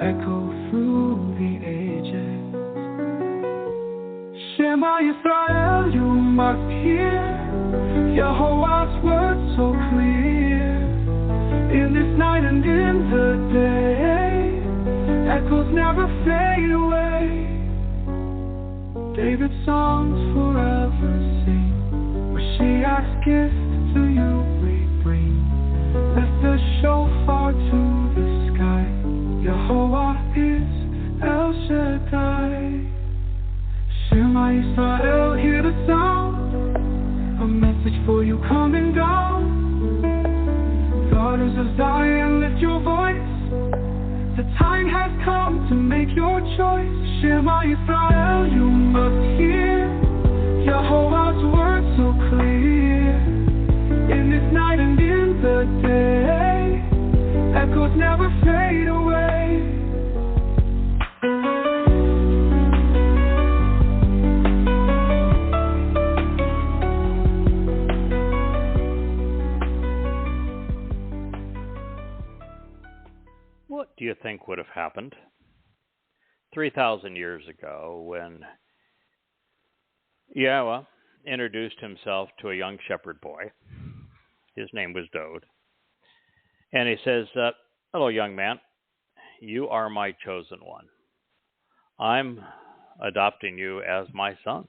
echo through the ages. Shema Yisrael, you must hear Yahowah's words so clear. In this night and in the day, echoes never fade away. David's songs forever sing. Mashiach's gift to you we bring. Lift the shofar to the sky. Yahowah is El Shaddai. Shema Yisrael, hear the sound. A message for you coming down. Daughters of Zion, lift your voice. The time has come to make your choice. Shema Yisrael, you must hear Yahowah's words so clear. In this night and in the day, echoes never fade away. What do you think would have happened 3,000 years ago when Yahowah introduced himself to a young shepherd boy? His name was Dode. And he says, hello, young man. You are my chosen one. I'm adopting you as my son.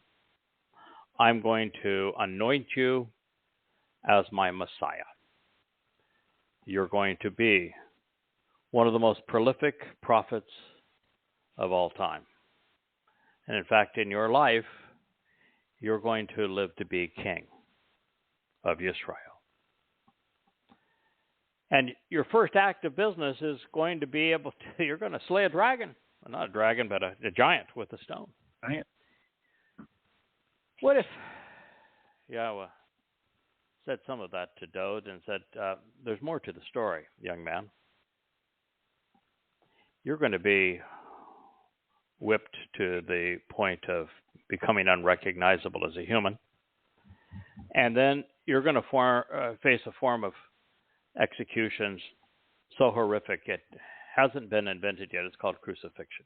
I'm going to anoint you as my Messiah. You're going to be one of the most prolific prophets of all time. And in fact, in your life, you're going to live to be king of Israel. And your first act of business is going to be able to, you're going to slay a dragon. Well, not a dragon, but a giant with a stone. Giant. What if Yahowah said some of that to Dode and said, there's more to the story, young man. You're going to be whipped to the point of becoming unrecognizable as a human. And then you're going to face a form of executions so horrific it hasn't been invented yet. It's called crucifixion.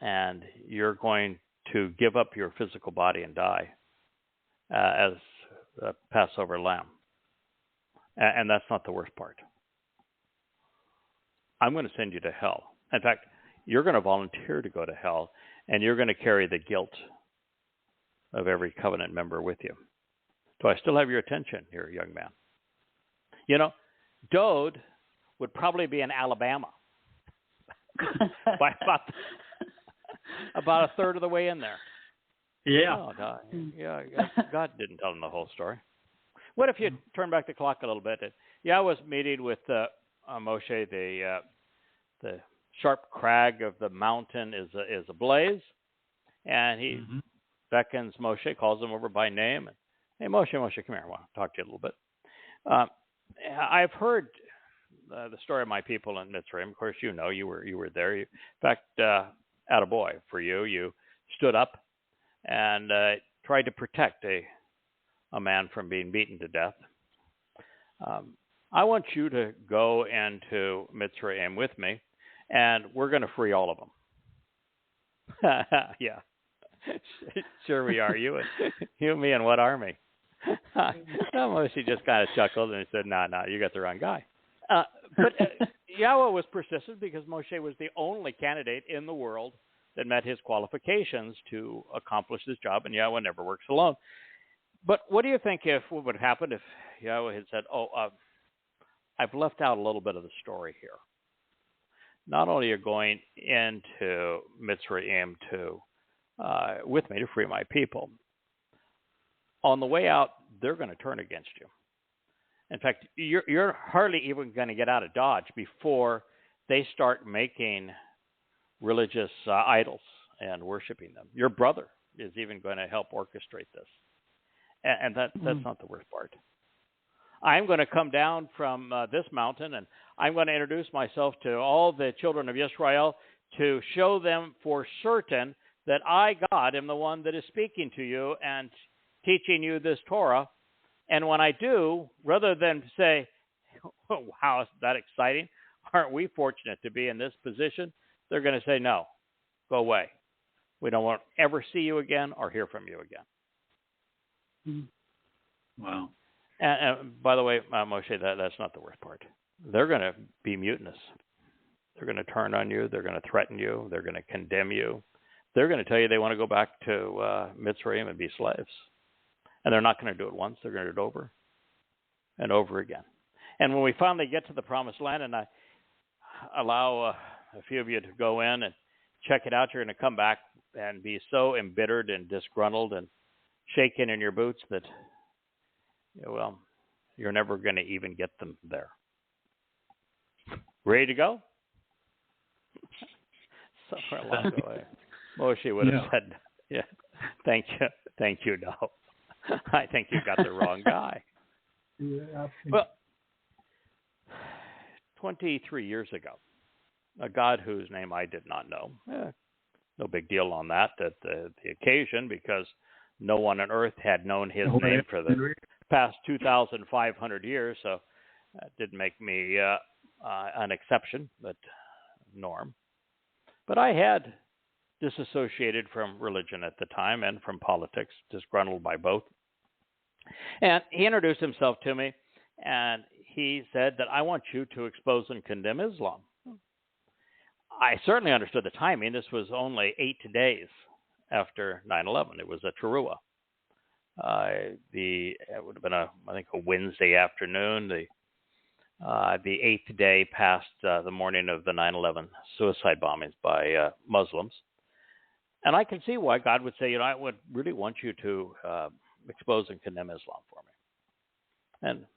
And you're going to give up your physical body and die as a Passover lamb. And that's not the worst part. I'm going to send you to hell. In fact, you're going to volunteer to go to hell, and you're going to carry the guilt of every covenant member with you. Do I still have your attention here, young man? You know, Dode would probably be in Alabama by about a third of the way in there. Yeah. Oh, God. Yeah, God didn't tell him the whole story. What if you turn back the clock a little bit? Yahowah was meeting with Moshe, the sharp crag of the mountain is ablaze, and he beckons Moshe, calls him over by name. And, hey, Moshe, come here. I want to talk to you a little bit. I've heard the story of my people in Mitzrayim. Of course, you know, you were there. In fact, attaboy for you. You stood up and tried to protect a man from being beaten to death. I want you to go into Mitzrayim with me, and we're going to free all of them. Yeah, sure we are. You, me, and what army? Moshe just kind of chuckled and he said, "No, you got the wrong guy." But Yahowah was persistent because Moshe was the only candidate in the world that met his qualifications to accomplish this job, and Yahowah never works alone. But what do you think what would happen if Yahowah had said, I've left out a little bit of the story here. Not only are you going into Mitzrayim with me to free my people, on the way out, they're going to turn against you. In fact, you're hardly even going to get out of Dodge before they start making religious idols and worshiping them. Your brother is even going to help orchestrate this. And that's not the worst part. I'm going to come down from this mountain, and I'm going to introduce myself to all the children of Israel to show them for certain that I, God, am the one that is speaking to you and teaching you this Torah. And when I do, rather than say, wow, is that exciting? aren't we fortunate to be in this position? They're going to say, no, go away. We don't want to ever see you again or hear from you again. Wow. And by the way, Moshe, that's not the worst part. They're going to be mutinous. They're going to turn on you. They're going to threaten you. They're going to condemn you. They're going to tell you they want to go back to Mitzrayim and be slaves. And they're not going to do it once. They're going to do it over and over again. And when we finally get to the Promised Land, and I allow a few of you to go in and check it out, you're going to come back and be so embittered and disgruntled and shaken in your boots that, well, you're never going to even get them there. Ready to go? Somewhere along the way, Moshe would have said, "Yeah, thank you, no. I think you got the wrong guy." Yeah, absolutely. Well, 23 years ago, a God whose name I did not know. No big deal on that at the occasion, because no one on earth had known his name for the past 2,500 years, so that didn't make me an exception, but norm. But I had disassociated from religion at the time and from politics, disgruntled by both. And he introduced himself to me, and he said that I want you to expose and condemn Islam. I certainly understood the timing. This was only 8 days after 9/11. It was a Towrah. It would have been I think a Wednesday afternoon. The 8th day past the morning of the 9/11 suicide bombings by Muslims. And I can see why God would say, I would really want you to expose and condemn Islam for me. And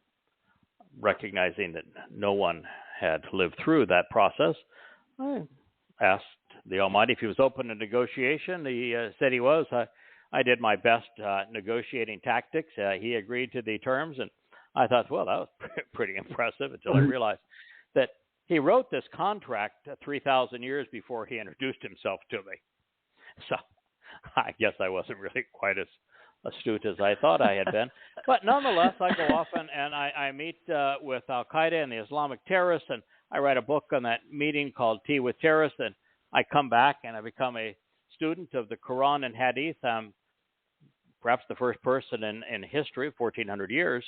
recognizing that no one had lived through that process, I asked the Almighty if he was open to negotiation. He said he was. I did my best negotiating tactics. He agreed to the terms, and I thought, well, that was pretty impressive, until I realized that he wrote this contract 3,000 years before he introduced himself to me. So I guess I wasn't really quite as astute as I thought I had been. But nonetheless, I go off and I meet with Al-Qaeda and the Islamic terrorists, and I write a book on that meeting called Tea with Terrorists, and I come back and I become a student of the Quran and Hadith. I'm perhaps the first person in history, 1,400 years,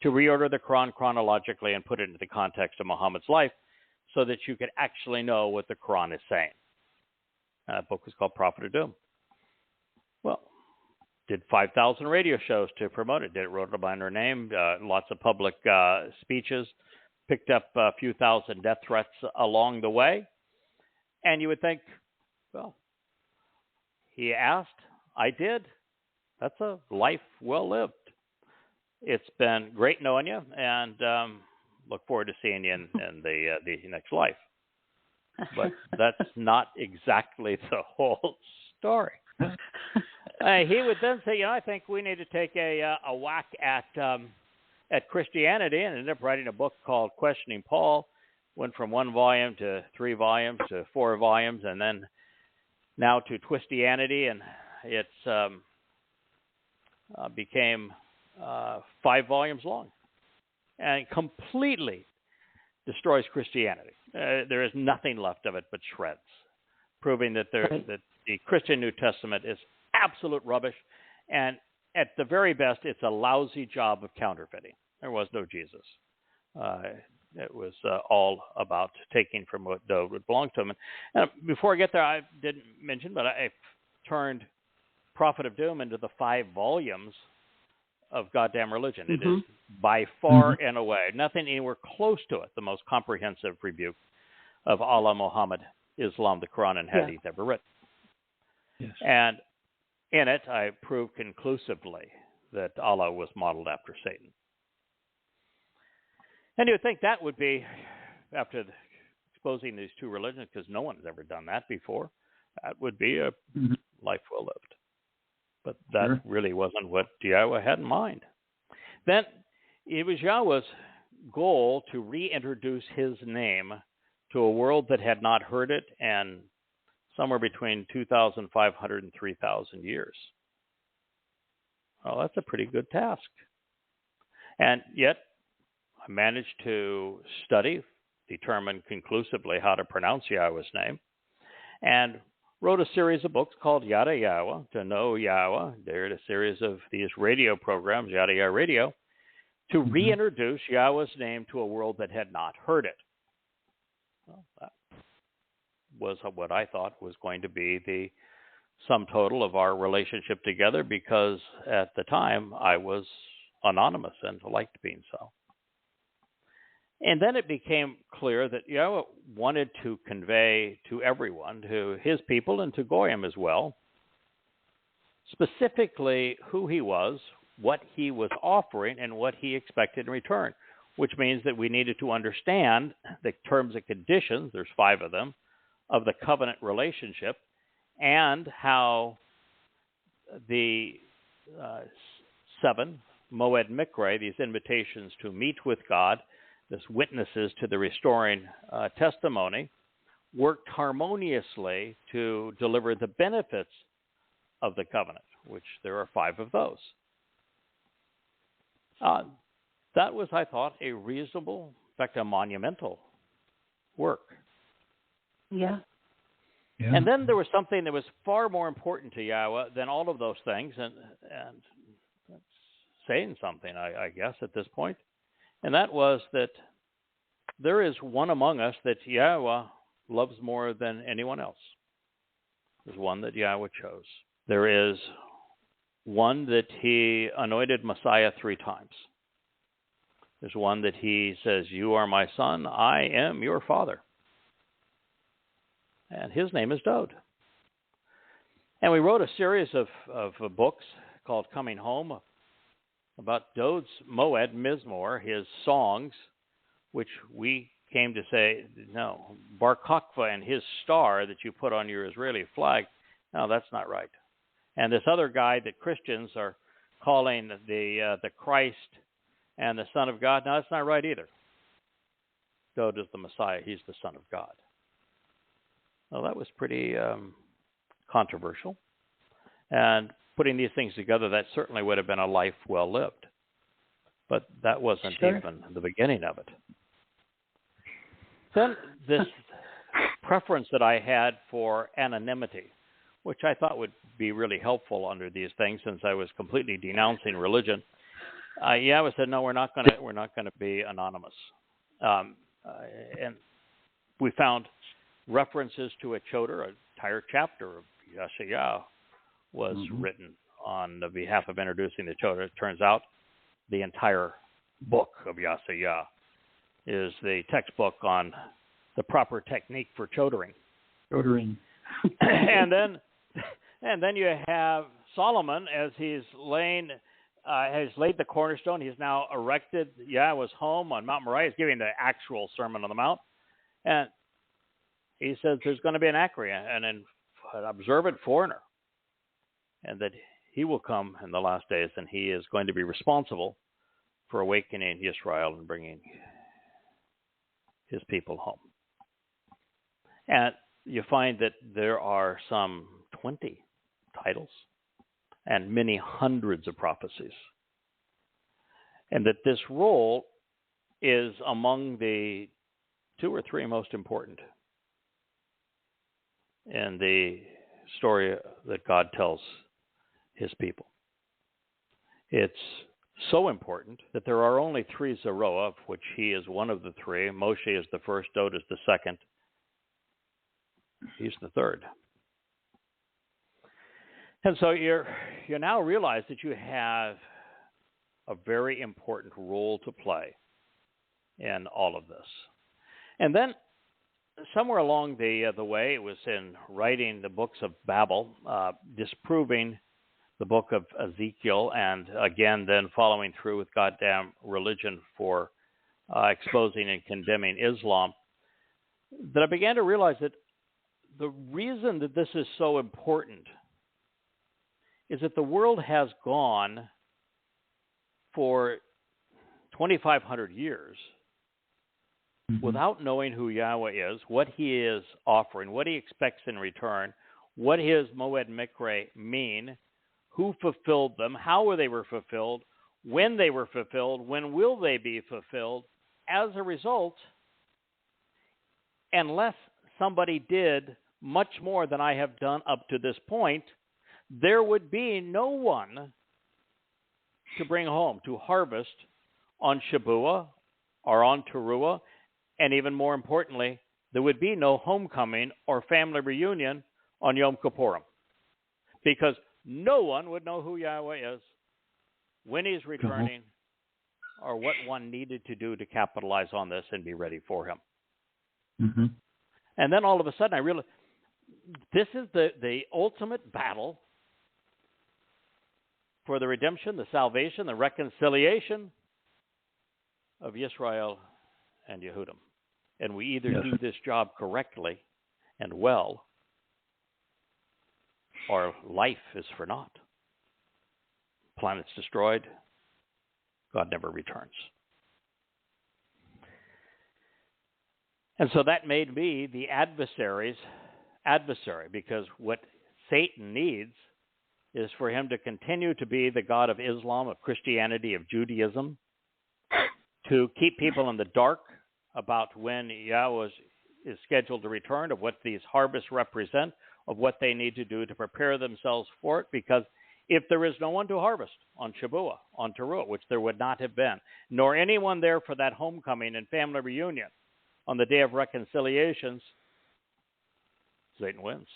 to reorder the Quran chronologically and put it into the context of Muhammad's life so that you could actually know what the Quran is saying. That book was called Prophet of Doom. Well, did 5,000 radio shows to promote it. Wrote it under her name, lots of public speeches, picked up a few thousand death threats along the way. And you would think, well, he asked, I did. That's a life well lived. It's been great knowing you, and look forward to seeing you in the next life. But that's not exactly the whole story. He would then say, I think we need to take a whack at Christianity, and ended up writing a book called Questioning Paul. Went from 1 volume to 3 volumes to 4 volumes, and then now to Twistianity, and it's became 5 volumes long, and it completely destroys Christianity. There is nothing left of it but shreds, proving that that the Christian New Testament is absolute rubbish, and at the very best, it's a lousy job of counterfeiting. There was no Jesus. It was all about taking from what would belong to him. And before I get there, I didn't mention, but I turned Prophet of Doom into the 5 volumes of goddamn religion. It is by far and away, nothing anywhere close to it, the most comprehensive rebuke of Allah, Muhammad, Islam, the Quran, and Hadith ever written. Yes. And in it, I prove conclusively that Allah was modeled after Satan. And you would think that would be, after exposing these 2 religions, because no one has ever done that before, that would be a life well lived. But that really wasn't what Yahowah had in mind. Then it was Yahowah's goal to reintroduce his name to a world that had not heard it in somewhere between 2,500 and 3,000 years. Well, that's a pretty good task. And yet, I managed to study determine conclusively how to pronounce Yahweh's name, and wrote a series of books called Yahowah, to know Yahweh. Did a series of these radio programs, Yahowah Radio, to reintroduce Yahweh's name to a world that had not heard it. Well, that was what I thought was going to be the sum total of our relationship together, because at the time I was anonymous and liked being so. And then it became clear that Yahweh wanted to convey to everyone, to his people and to Goyim as well, specifically who he was, what he was offering, and what he expected in return, which means that we needed to understand the terms and conditions, there's 5 of them, of the covenant relationship, and how the 7, Moed Mikre, these invitations to meet with God, this witnesses to the restoring testimony, worked harmoniously to deliver the benefits of the covenant, which there are 5 of those. That was, I thought, a reasonable, in fact, a monumental work. Yeah. And then there was something that was far more important to Yahweh than all of those things, and that's saying something, I guess, at this point. And that was that there is one among us that Yahweh loves more than anyone else. There's one that Yahweh chose. There is one that he anointed Messiah 3 times. There's one that he says, "You are my son, I am your father." And his name is Dod. And we wrote a series of books called Coming Home about Dod's Moed Mizmor, his songs, which we came to say, no, Bar Kokhba and his star that you put on your Israeli flag, no, that's not right. And this other guy that Christians are calling the Christ and the Son of God, no, that's not right either. Dod is the Messiah. He's the Son of God. Well, that was pretty controversial. And putting these things together, that certainly would have been a life well lived. But that wasn't even the beginning of it. Then this preference that I had for anonymity, which I thought would be really helpful under these things, since I was completely denouncing religion. Yahweh said, no, we're not going to be anonymous. And we found references to a Towrah, an entire chapter of Yasha'yah was written on the behalf of introducing the Towrah. It turns out the entire book of Yasha'yah is the textbook on the proper technique for Towrahing. and then you have Solomon, as he's has laid the cornerstone. He's now erected Yahweh's home on Mount Moriah. He's giving the actual Sermon on the Mount. And he says there's going to be an Akrian, an observant foreigner, and that he will come in the last days, and he is going to be responsible for awakening Israel and bringing his people home. And you find that there are some 20 titles and many hundreds of prophecies, and that this role is among the 2 or 3 most important in the story that God tells his people. It's so important that there are only 3 Zerah, of which he is one of the 3. Moshe is the first, Dod is the second. He's the third. And so you now realize that you have a very important role to play in all of this. And then somewhere along the way, it was in writing the books of Babel, disproving the book of Ezekiel, and again then following through with goddamn religion for exposing and condemning Islam, that I began to realize that the reason that this is so important is that the world has gone for 2,500 years without knowing who Yahweh is, what he is offering, what he expects in return, what his Moed Mikre mean, who fulfilled them, how they were fulfilled, when will they be fulfilled. As a result, unless somebody did much more than I have done up to this point, there would be no one to bring home, to harvest on Shabuah or on Towrah, and even more importantly, there would be no homecoming or family reunion on Yom Kippurim, because no one would know who Yahweh is, when he's returning, or what one needed to do to capitalize on this and be ready for him. Mm-hmm. And then all of a sudden I realized this is the ultimate battle for the redemption, the salvation, the reconciliation of Israel and Yehudim. And we either do this job correctly and well, or life is for naught. Planet's destroyed. God never returns. And so that made me the adversary's adversary, because what Satan needs is for him to continue to be the God of Islam, of Christianity, of Judaism, to keep people in the dark about when Yahweh is scheduled to return, of what these harvests represent, of what they need to do to prepare themselves for it, because if there is no one to harvest on Shabuah, on Towrah, which there would not have been, nor anyone there for that homecoming and family reunion on the day of reconciliations, Satan wins.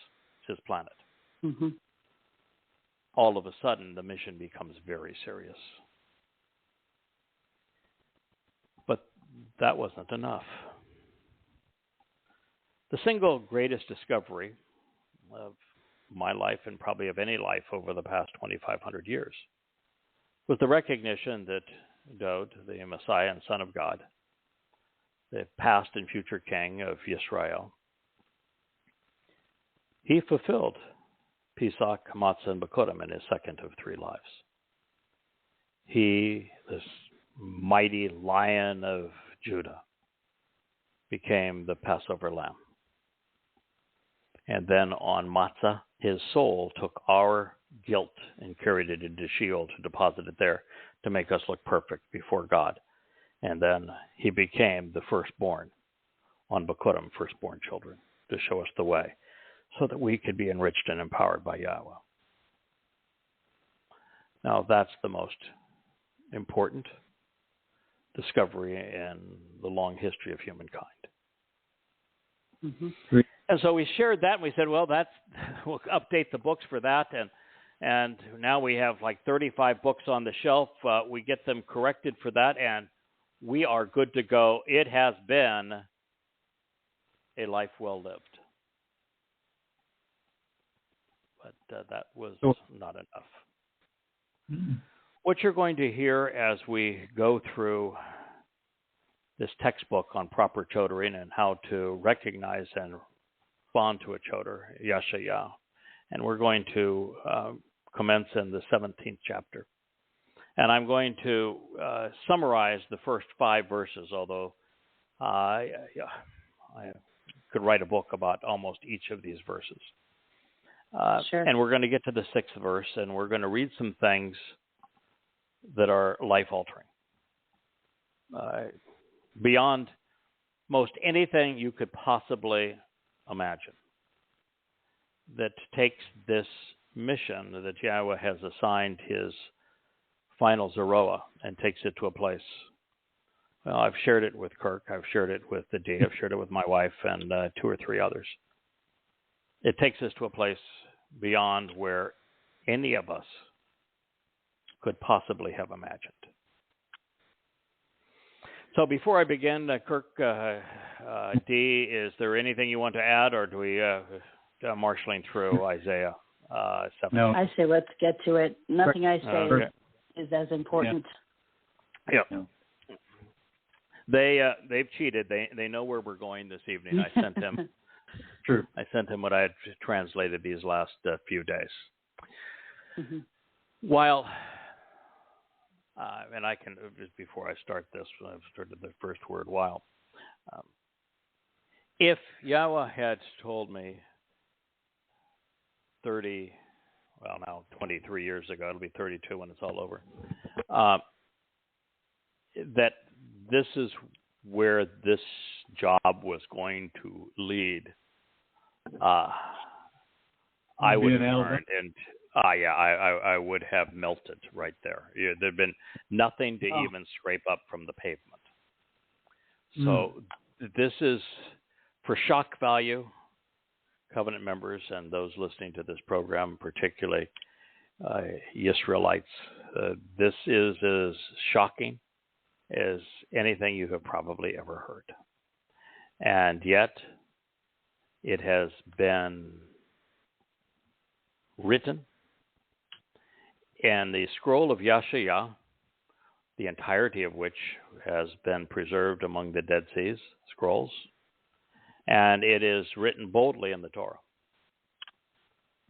It's his planet. Mm-hmm. All of a sudden, the mission becomes very serious. But that wasn't enough. The single greatest discovery of my life, and probably of any life over the past 2,500 years, was the recognition that Dowd, the Messiah and Son of God, the past and future king of Israel, he fulfilled Pesach, Matzah, and Bikurim in his second of three lives. He, this mighty Lion of Judah, became the Passover lamb. And then on Matzah, his soul took our guilt and carried it into Sheol to deposit it there to make us look perfect before God. And then he became the firstborn on Bikurim, firstborn children, to show us the way, so that we could be enriched and empowered by Yahweh. Now, that's the most important discovery in the long history of humankind. Mm-hmm. And so we shared that, and we said, well, we'll update the books for that, and now we have like 35 books on the shelf. We get them corrected for that, and we are good to go. It has been a life well lived. But that was not enough. Mm. What you're going to hear as we go through this textbook on proper chodering and how to recognize and respond to a choder, Yasha'yah, and we're going to commence in the 17th chapter. And I'm going to summarize the first 5 verses, although I could write a book about almost each of these verses. Sure. And we're going to get to the 6th verse, and we're going to read some things that are life-altering. Beyond most anything you could possibly imagine, that takes this mission that Yahweh has assigned his final Zeroah and takes it to a place. Well, I've shared it with Kirk, I've shared it with the D, I've shared it with my wife and 2 or 3 others. It takes us to a place beyond where any of us could possibly have imagined. So before I begin, Kirk, D, is there anything you want to add, or do we marshaling through Isaiah 7? No. I say let's get to it. Nothing I say is as important. Yeah. No. They've cheated. They know where we're going this evening. I sent him. True. I sent him what I had translated these last few days. Mm-hmm. While, and I can, just before I start this, I've started the first word, while. If Yahweh had told me 23 years ago, it'll be 32 when it's all over, that this is where this job was going to lead, I would have turned and I would have melted right there. There'd been nothing to even scrape up from the pavement. So this is, for shock value, covenant members and those listening to this program, particularly Israelites, this is as shocking as anything you have probably ever heard. And yet, it has been written in the scroll of Yasha'yah, the entirety of which has been preserved among the Dead Sea Scrolls, and it is written boldly in the Torah.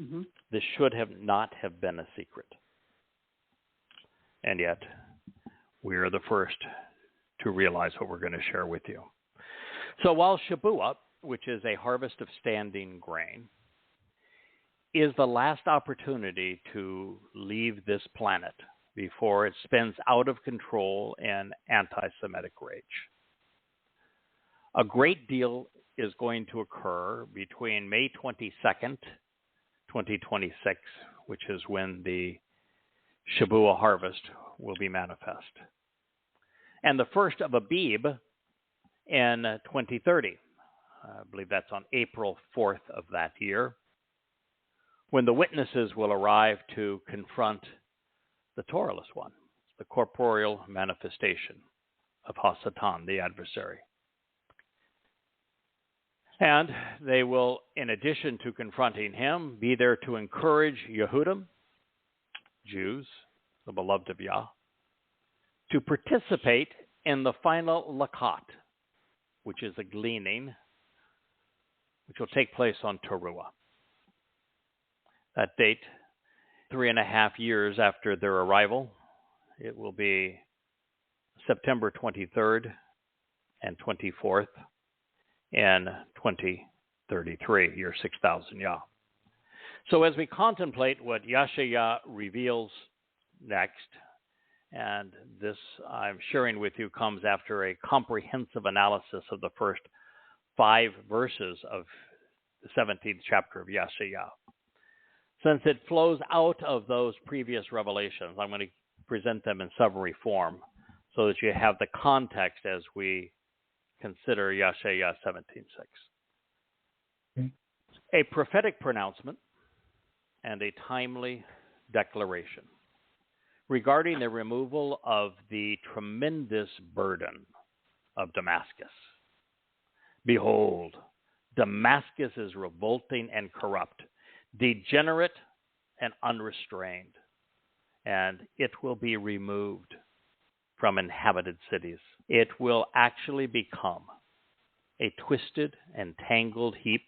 Mm-hmm. This should not have been a secret. And yet, we are the first to realize what we're going to share with you. So while Shabuah, which is a harvest of standing grain, is the last opportunity to leave this planet before it spins out of control in anti-Semitic rage. A great deal is going to occur between May 22nd, 2026, which is when the Shabuah harvest will be manifest, and the first of Abib in 2030. I believe that's on April 4th of that year, when the witnesses will arrive to confront the Torahless one, the corporeal manifestation of Hasatan, the adversary. And they will, in addition to confronting him, be there to encourage Yehudim, Jews, the beloved of Yah, to participate in the final lakat, which is a gleaning, which will take place on Towrah. That date, 3.5 years after their arrival, it will be September 23rd and 24th in 2033, year 6000 Yah. So as we contemplate what Yasha'yah reveals next, and this I'm sharing with you comes after a comprehensive analysis of the first 5 verses of the 17th chapter of Yasha'yah. Since it flows out of those previous revelations, I'm going to present them in summary form so that you have the context as we consider Yasha'yah 17:6. Okay. A prophetic pronouncement and a timely declaration regarding the removal of the tremendous burden of Damascus. Behold, Damascus is revolting and corrupt, degenerate and unrestrained, and it will be removed from inhabited cities. It will actually become a twisted and tangled heap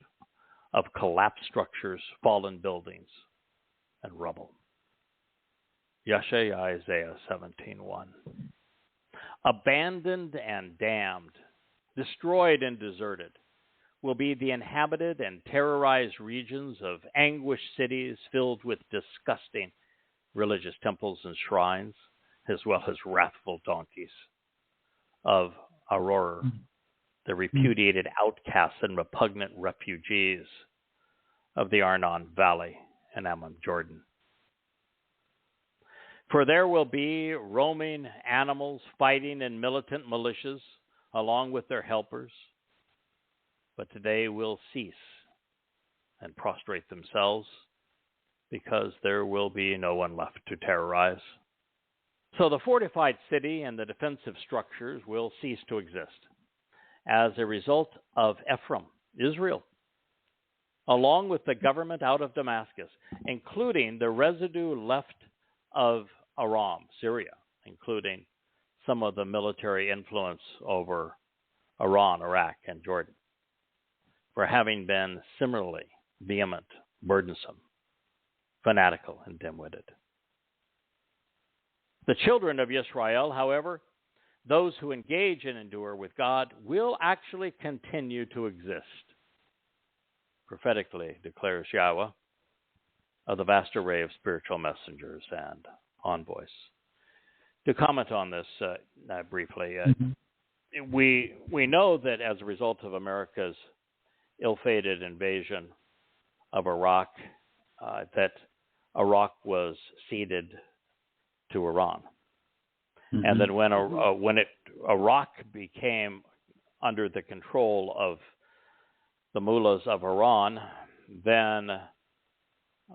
of collapsed structures, fallen buildings, and rubble. Yasha'yah, Isaiah 17:1. Abandoned and damned, destroyed and deserted, will be the inhabited and terrorized regions of anguished cities filled with disgusting religious temples and shrines, as well as wrathful donkeys of Aurora, the repudiated outcasts and repugnant refugees of the Arnon Valley and Ammon Jordan. For there will be roaming animals fighting in militant militias along with their helpers, but today will cease and prostrate themselves because there will be no one left to terrorize. So the fortified city and the defensive structures will cease to exist as a result of Ephraim, Israel, along with the government out of Damascus, including the residue left of Aram, Syria, including some of the military influence over Iran, Iraq, and Jordan, for having been similarly vehement, burdensome, fanatical, and dim-witted. The children of Israel, however, those who engage and endure with God, will actually continue to exist, prophetically declares Yahowah of the vast array of spiritual messengers and envoys. To comment on this briefly, we know that as a result of America's ill-fated invasion of Iraq, that Iraq was ceded to Iran. Mm-hmm. And then when Iraq became under the control of the mullahs of Iran, then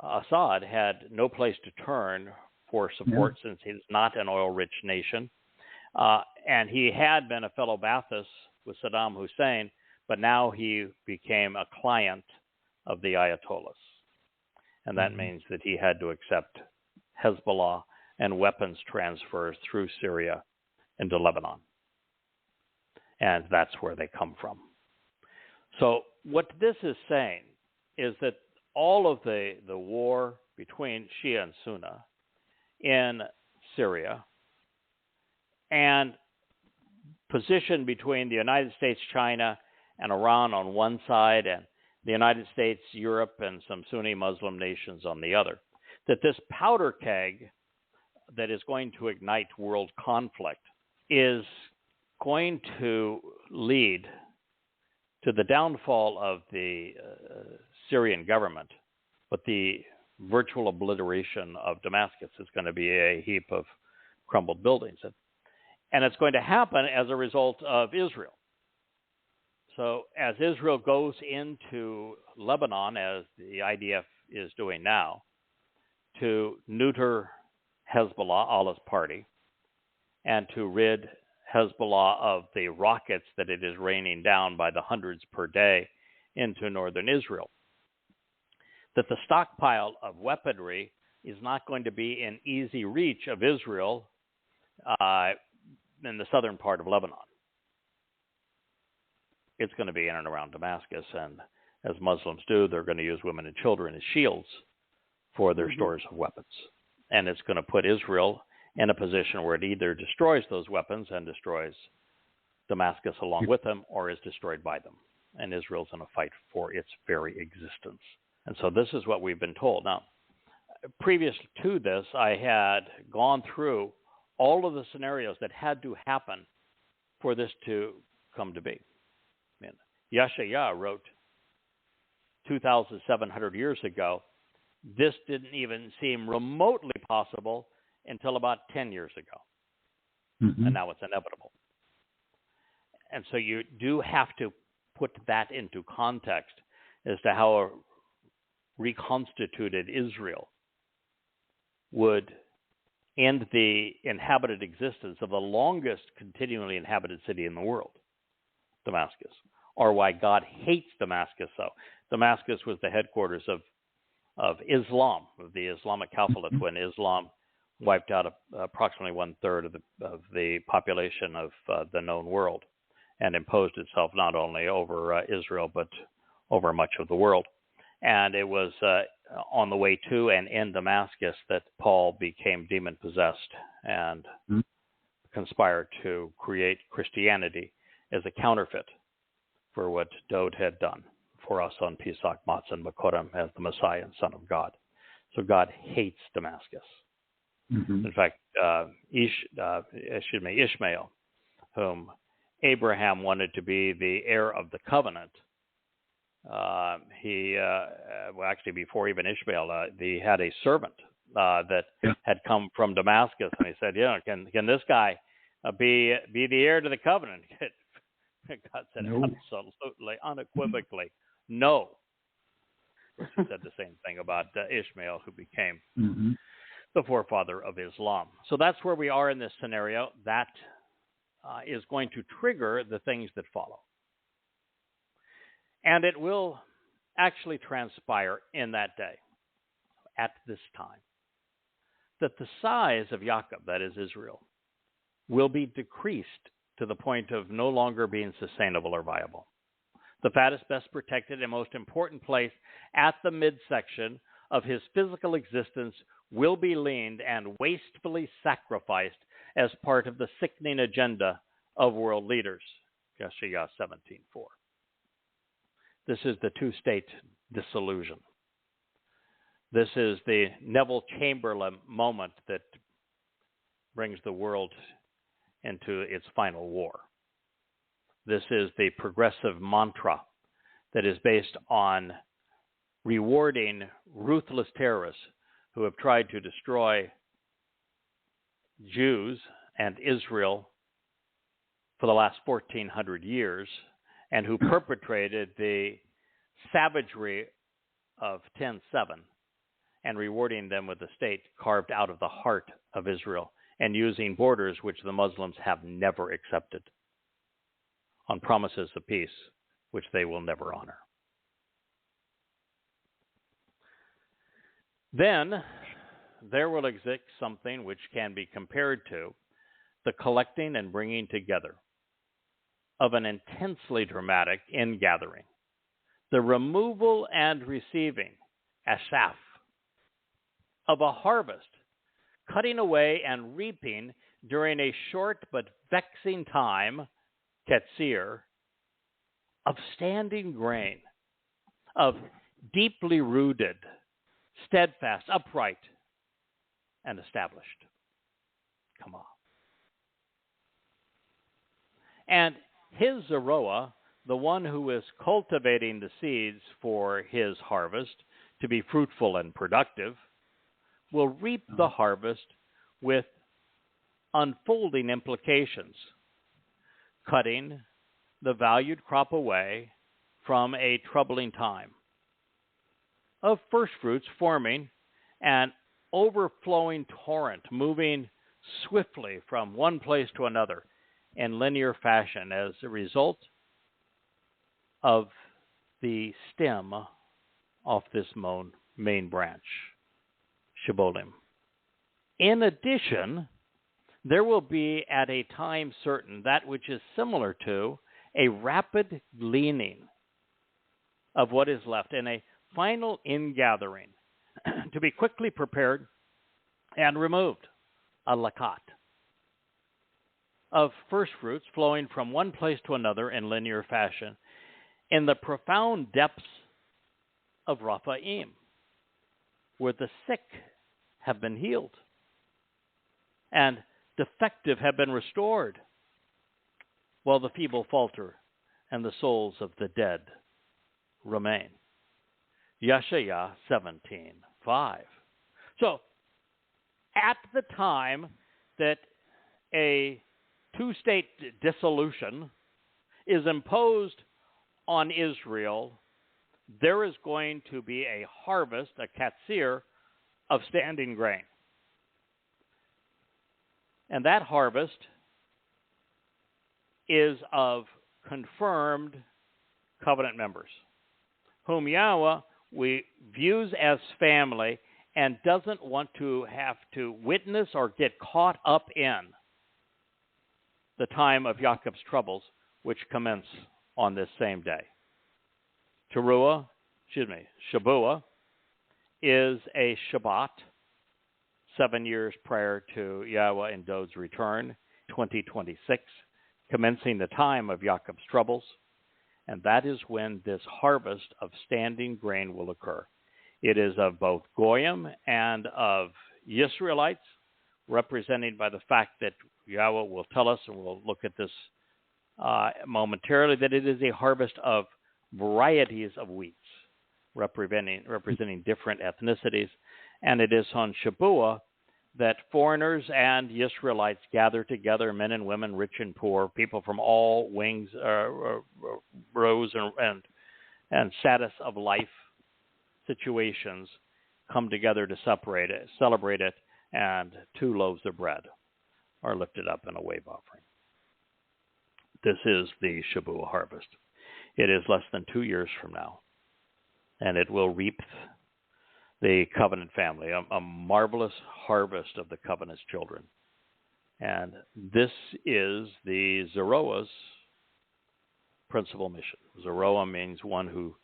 Assad had no place to turn for support since he's not an oil-rich nation. And he had been a fellow Ba'athist with Saddam Hussein, but now he became a client of the Ayatollahs. And that means that he had to accept Hezbollah and weapons transfers through Syria into Lebanon. And that's where they come from. So what this is saying is that all of the war between Shia and Sunni in Syria and position between the United States, China, and Iran on one side, and the United States, Europe, and some Sunni Muslim nations on the other, that this powder keg that is going to ignite world conflict is going to lead to the downfall of the Syrian government, but the virtual obliteration of Damascus is going to be a heap of crumbled buildings. And it's going to happen as a result of Israel. So as Israel goes into Lebanon, as the IDF is doing now, to neuter Hezbollah, Allah's party, and to rid Hezbollah of the rockets that it is raining down by the hundreds per day into northern Israel, that the stockpile of weaponry is not going to be in easy reach of Israel in the southern part of Lebanon. It's going to be in and around Damascus, and as Muslims do, they're going to use women and children as shields for their stores of weapons. And it's going to put Israel in a position where it either destroys those weapons and destroys Damascus along with them, or is destroyed by them. And Israel's in a fight for its very existence. And so this is what we've been told. Now, previous to this, I had gone through all of the scenarios that had to happen for this to come to be. I mean, Yasha'yah wrote 2,700 years ago, this didn't even seem remotely possible until about 10 years ago. And now it's inevitable. And so you do have to put that into context as to how a reconstituted Israel would end the inhabited existence of the longest continually inhabited city in the world, Damascus, or why God hates Damascus so. Damascus was the headquarters of Islam, of the Islamic Caliphate, when Islam wiped out approximately 1/3 of the population of the known world and imposed itself not only over Israel, but over much of the world. And it was on the way to and in Damascus that Paul became demon-possessed and conspired to create Christianity as a counterfeit for what Dowd had done for us on Pesach, Matzah, and Bakorim as the Messiah and Son of God. So God hates Damascus. In fact, Ishmael, whom Abraham wanted to be the heir of the covenant, actually before even Ishmael, he had a servant that had come from Damascus, and he said, can this guy be the heir to the covenant? God said, no. Absolutely, unequivocally, no. He said the same thing about Ishmael, who became the forefather of Islam. So that's where we are in this scenario. That is going to trigger the things that follow. And it will actually transpire in that day, at this time, that the size of Yaakov, that is Israel, will be decreased to the point of no longer being sustainable or viable. The fattest, best protected, and most important place at the midsection of his physical existence will be leaned and wastefully sacrificed as part of the sickening agenda of world leaders. Yasha'yah 17:4. This is the two-state dissolution. This is the Neville Chamberlain moment that brings the world into its final war. This is the progressive mantra that is based on rewarding ruthless terrorists who have tried to destroy Jews and Israel for the last 1,400 years, and who perpetrated the savagery of 10/7 and rewarding them with a state carved out of the heart of Israel and using borders which the Muslims have never accepted on promises of peace which they will never honor. Then there will exist something which can be compared to the collecting and bringing together of an intensely dramatic ingathering, the removal and receiving, ashaf, of a harvest, cutting away and reaping during a short but vexing time, ketzir, of standing grain, of deeply rooted, steadfast, upright, and established. Come on. And his Zikarown, the one who is cultivating the seeds for his harvest to be fruitful and productive, will reap the harvest with unfolding implications, cutting the valued crop away from a troubling time of first fruits, forming an overflowing torrent, moving swiftly from one place to another in linear fashion as a result of the stem off this main branch, Shibolim. In addition, there will be at a time certain that which is similar to a rapid gleaning of what is left in a final ingathering to be quickly prepared and removed, a lakat, of first fruits flowing from one place to another in linear fashion in the profound depths of Raphaim, where the sick have been healed and defective have been restored, while the feeble falter and the souls of the dead remain. Yasha'yah 17:5. So, at the time that a two-state dissolution is imposed on Israel, there is going to be a harvest, a katsir, of standing grain. And that harvest is of confirmed covenant members, whom Yahowah views as family and doesn't want to have to witness or get caught up in the time of Jacob's troubles, which commence on this same day. Shabuah is a Shabat 7 years prior to Yahowah and Dod's return, 2026, commencing the time of Jacob's troubles, and that is when this harvest of standing grain will occur. It is of both Goyim and of Israelites, represented by the fact that Yahowah will tell us, and we'll look at this momentarily, that it is a harvest of varieties of wheats, representing different ethnicities. And it is on Shabuah that foreigners and Israelites gather together, men and women, rich and poor, people from all wings, rows and status of life situations come together to celebrate it, and 2 loaves of bread are lifted up in a wave offering. This is the Shabuah harvest. It is less than 2 years from now, and it will reap the covenant family, a marvelous harvest of the covenant's children. And this is the Zikarown's principal mission. Zikarown means one who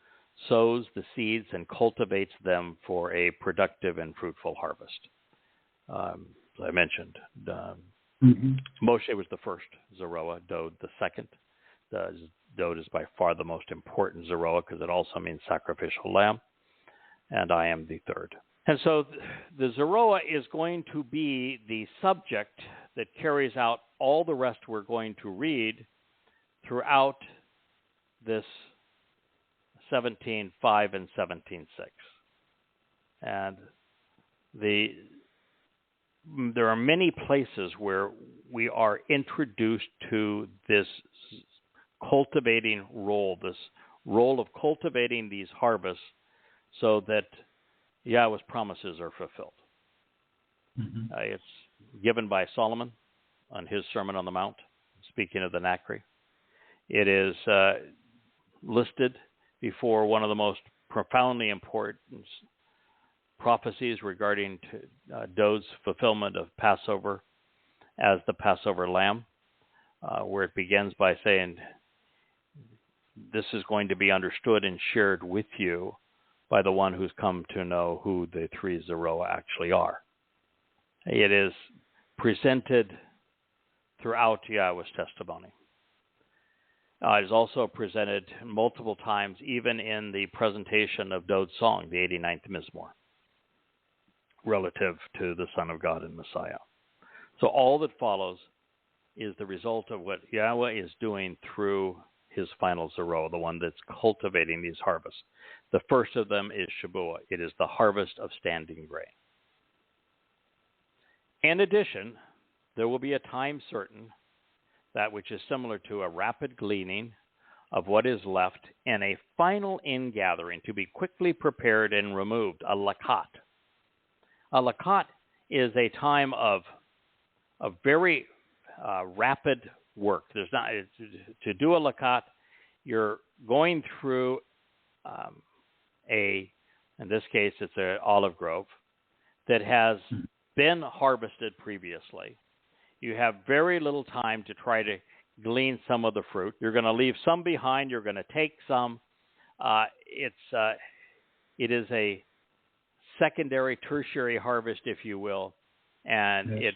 sows the seeds and cultivates them for a productive and fruitful harvest. As I mentioned, Moshe was the first Zikarown, Dod the second. Dod is by far the most important Zikarown because it also means sacrificial lamb, and I am the third. And so the Zikarown is going to be the subject that carries out all the rest we're going to read throughout this 17:5 and 17:6. And there are many places where we are introduced to this cultivating role, this role of cultivating these harvests so that Yahweh's promises are fulfilled. Mm-hmm. It's given by Solomon on his Sermon on the Mount, speaking of the Nachri. It is listed before one of the most profoundly important prophecies regarding Dod's fulfillment of Passover as the Passover lamb, where it begins by saying, this is going to be understood and shared with you by the one who's come to know who the three Zikarown actually are. It is presented throughout Yahweh's testimony. It is also presented multiple times, even in the presentation of Dod's song, the 89th Mizmor, relative to the Son of God and Messiah. So all that follows is the result of what Yahweh is doing through his final Zikarown, the one that's cultivating these harvests. The first of them is Shabuah. It is the harvest of standing grain. In addition, there will be a time certain, that which is similar to a rapid gleaning of what is left, and a final ingathering to be quickly prepared and removed, a lakat. A lakat is a time of very rapid work. There's not to do a lakat. You're going through in this case, it's an olive grove that has been harvested previously. You have very little time to try to glean some of the fruit. You're going to leave some behind. You're going to take some. It is a secondary, tertiary harvest, if you will, and yes. It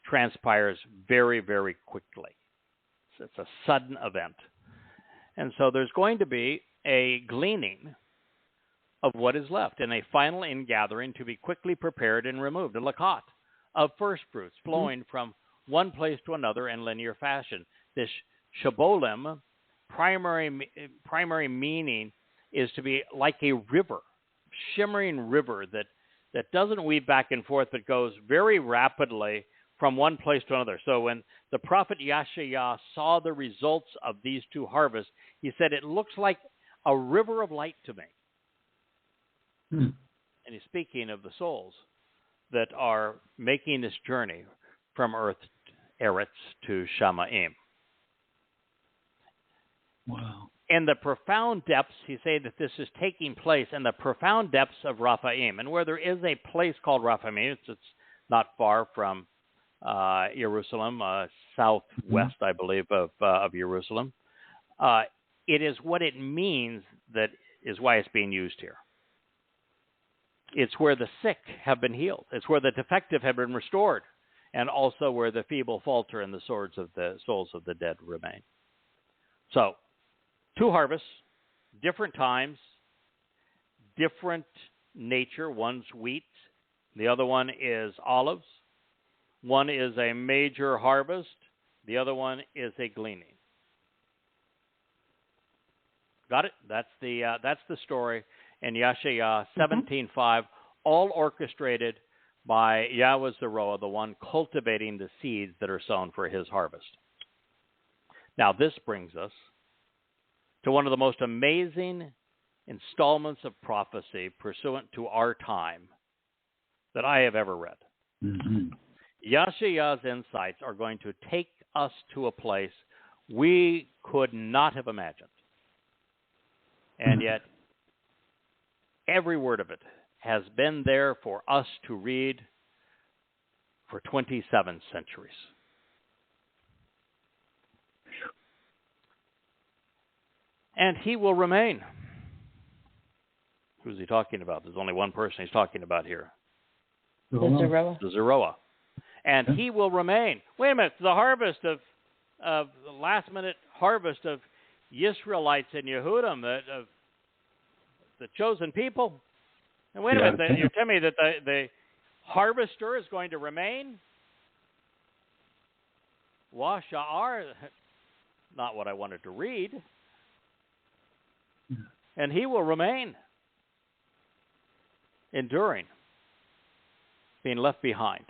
transpires very, very quickly. So it's a sudden event. And so there's going to be a gleaning of what is left and a final ingathering to be quickly prepared and removed, a lakat of first fruits flowing from one place to another in linear fashion. This shabolim, primary meaning is to be like a river, shimmering river that doesn't weave back and forth, but goes very rapidly from one place to another. So when the prophet Yasha'yah saw the results of these two harvests, he said, it looks like a river of light to me. And he's speaking of the souls that are making this journey from earth, Eretz, to Shamaim. Wow. In the profound depths, he's saying that this is taking place in the profound depths of Raphaim, and where there is a place called Raphaim, it's not far from Jerusalem, southwest, I believe, of Jerusalem. It is what it means that is why it's being used here. It's where the sick have been healed. It's where the defective have been restored, and also where the feeble falter and the souls of the dead remain. So, two harvests, different times, different nature. One's wheat, the other one is olives. One is a major harvest, the other one is a gleaning. Got it? That's the story in Yasha'yah 17:5, all orchestrated by Yahweh Zikarown, the one cultivating the seeds that are sown for his harvest. Now, this brings us to one of the most amazing installments of prophecy pursuant to our time that I have ever read. Mm-hmm. Yasha'yah's insights are going to take us to a place we could not have imagined. And yet, every word of it has been there for us to read for 27 centuries. And he will remain. Who's he talking about? There's only one person he's talking about here. The Zikarown. The Zikarown. And he will remain. Wait a minute, the harvest of the last minute harvest of Israelites in Yehudim, of the chosen people. And wait a minute, you're telling me that the harvester is going to remain? Washa'ar, not what I wanted to read. Yeah. And he will remain, enduring, being left behind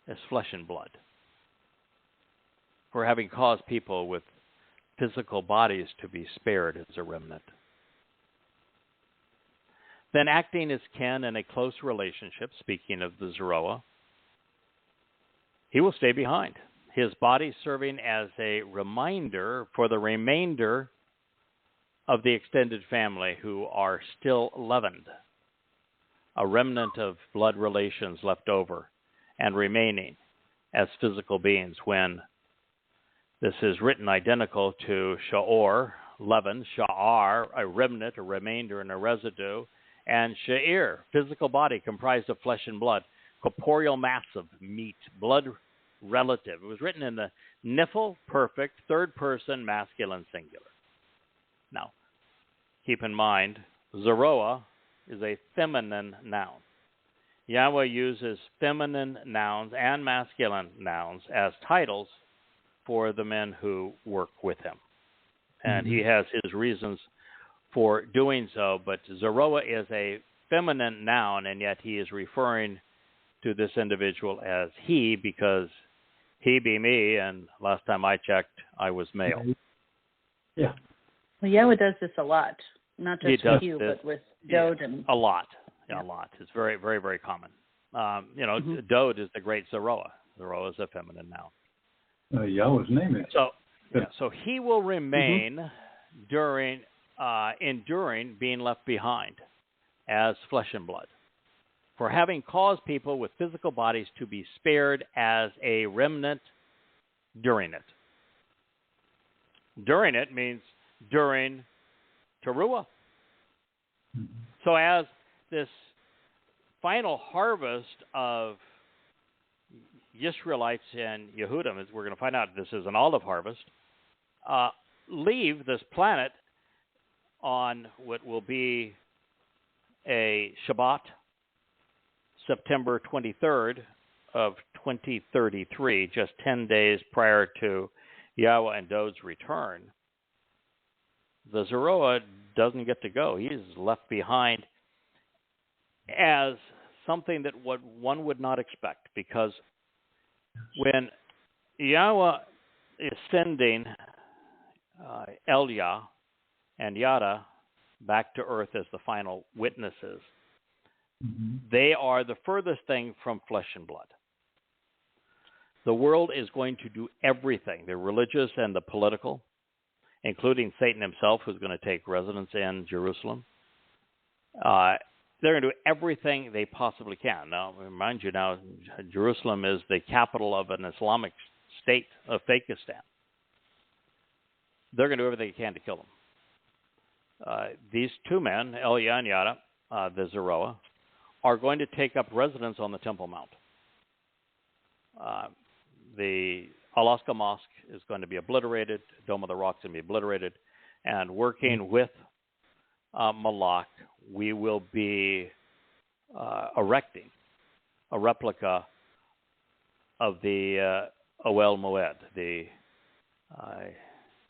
as flesh and blood, for having caused people with physical bodies to be spared as a remnant. Then acting as kin in a close relationship, speaking of the Zikarown, he will stay behind, his body serving as a reminder for the remainder of the extended family who are still leavened, a remnant of blood relations left over and remaining as physical beings when this is written identical to Sha'or, leaven, Sha'ar, a remnant, a remainder, and a residue, and Sha'ir, physical body comprised of flesh and blood, corporeal mass of meat, blood relative. It was written in the Niphal, perfect, third person, masculine, singular. Now, keep in mind, Zikarown is a feminine noun. Yahweh uses feminine nouns and masculine nouns as titles for the men who work with him. And he has his reasons for doing so, but Zikarown is a feminine noun, and yet he is referring to this individual as he because he be me, and last time I checked, I was male. Yeah. Well, Yahweh does this a lot, not just with you, but with Dode and a lot. Yeah. A lot. It's very, very, very common. Dode is the great Zikarown. Zikarown is a feminine noun. Yahweh's name is. So he will remain enduring being left behind as flesh and blood, for having caused people with physical bodies to be spared as a remnant during it. During it means during Towrah. So as this final harvest of Israelites and Yehudim, as we're going to find out, this is an olive harvest, leave this planet on what will be a Shabat, September 23rd of 2033, just 10 days prior to Yahweh and Dode's return. The Zikarown doesn't get to go. He is left behind as something that one would not expect, because when Yahweh is sending Elia and Yada back to earth as the final witnesses, they are the furthest thing from flesh and blood. The world is going to do everything, the religious and the political, including Satan himself, who's going to take residence in Jerusalem. They're going to do everything they possibly can. Now, remind you now, Jerusalem is the capital of an Islamic state of Fakistan. They're going to do everything they can to kill them. These two men, Elia and Yada, the Zikarown, are going to take up residence on the Temple Mount. The Alaska Mosque is going to be obliterated. Dome of the Rock is going to be obliterated. And working with Malak, we will be erecting a replica of the Oel Moed, the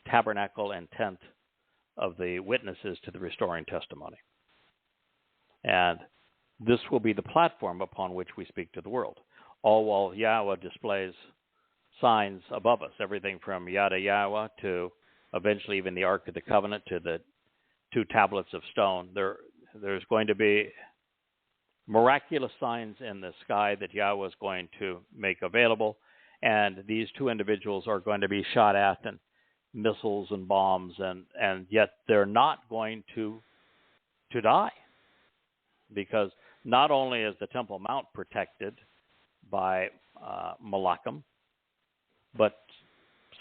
tabernacle and tent of the witnesses to the restoring testimony. And this will be the platform upon which we speak to the world, all while Yahweh displays signs above us, everything from Yahowah to eventually even the Ark of the Covenant to the two tablets of stone. There's going to be miraculous signs in the sky that Yahweh is going to make available, and these two individuals are going to be shot at, and missiles and bombs, and yet they're not going to die, because not only is the Temple Mount protected by Malachim, but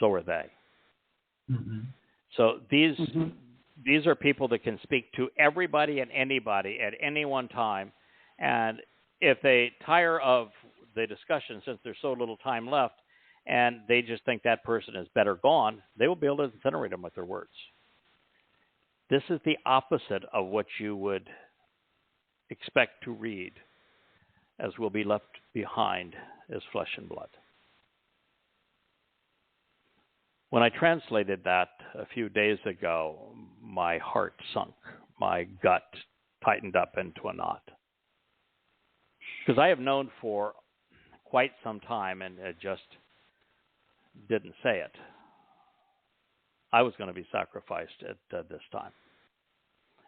so are they. So these are people that can speak to everybody and anybody at any one time, and if they tire of the discussion, since there's so little time left, and they just think that person is better gone, they will be able to incinerate them with their words. This is the opposite of what you would expect to read, as will be left behind as flesh and blood. When I translated that a few days ago, my heart sunk. My gut tightened up into a knot. Because I have known for quite some time, and it just didn't say it, I was going to be sacrificed at this time.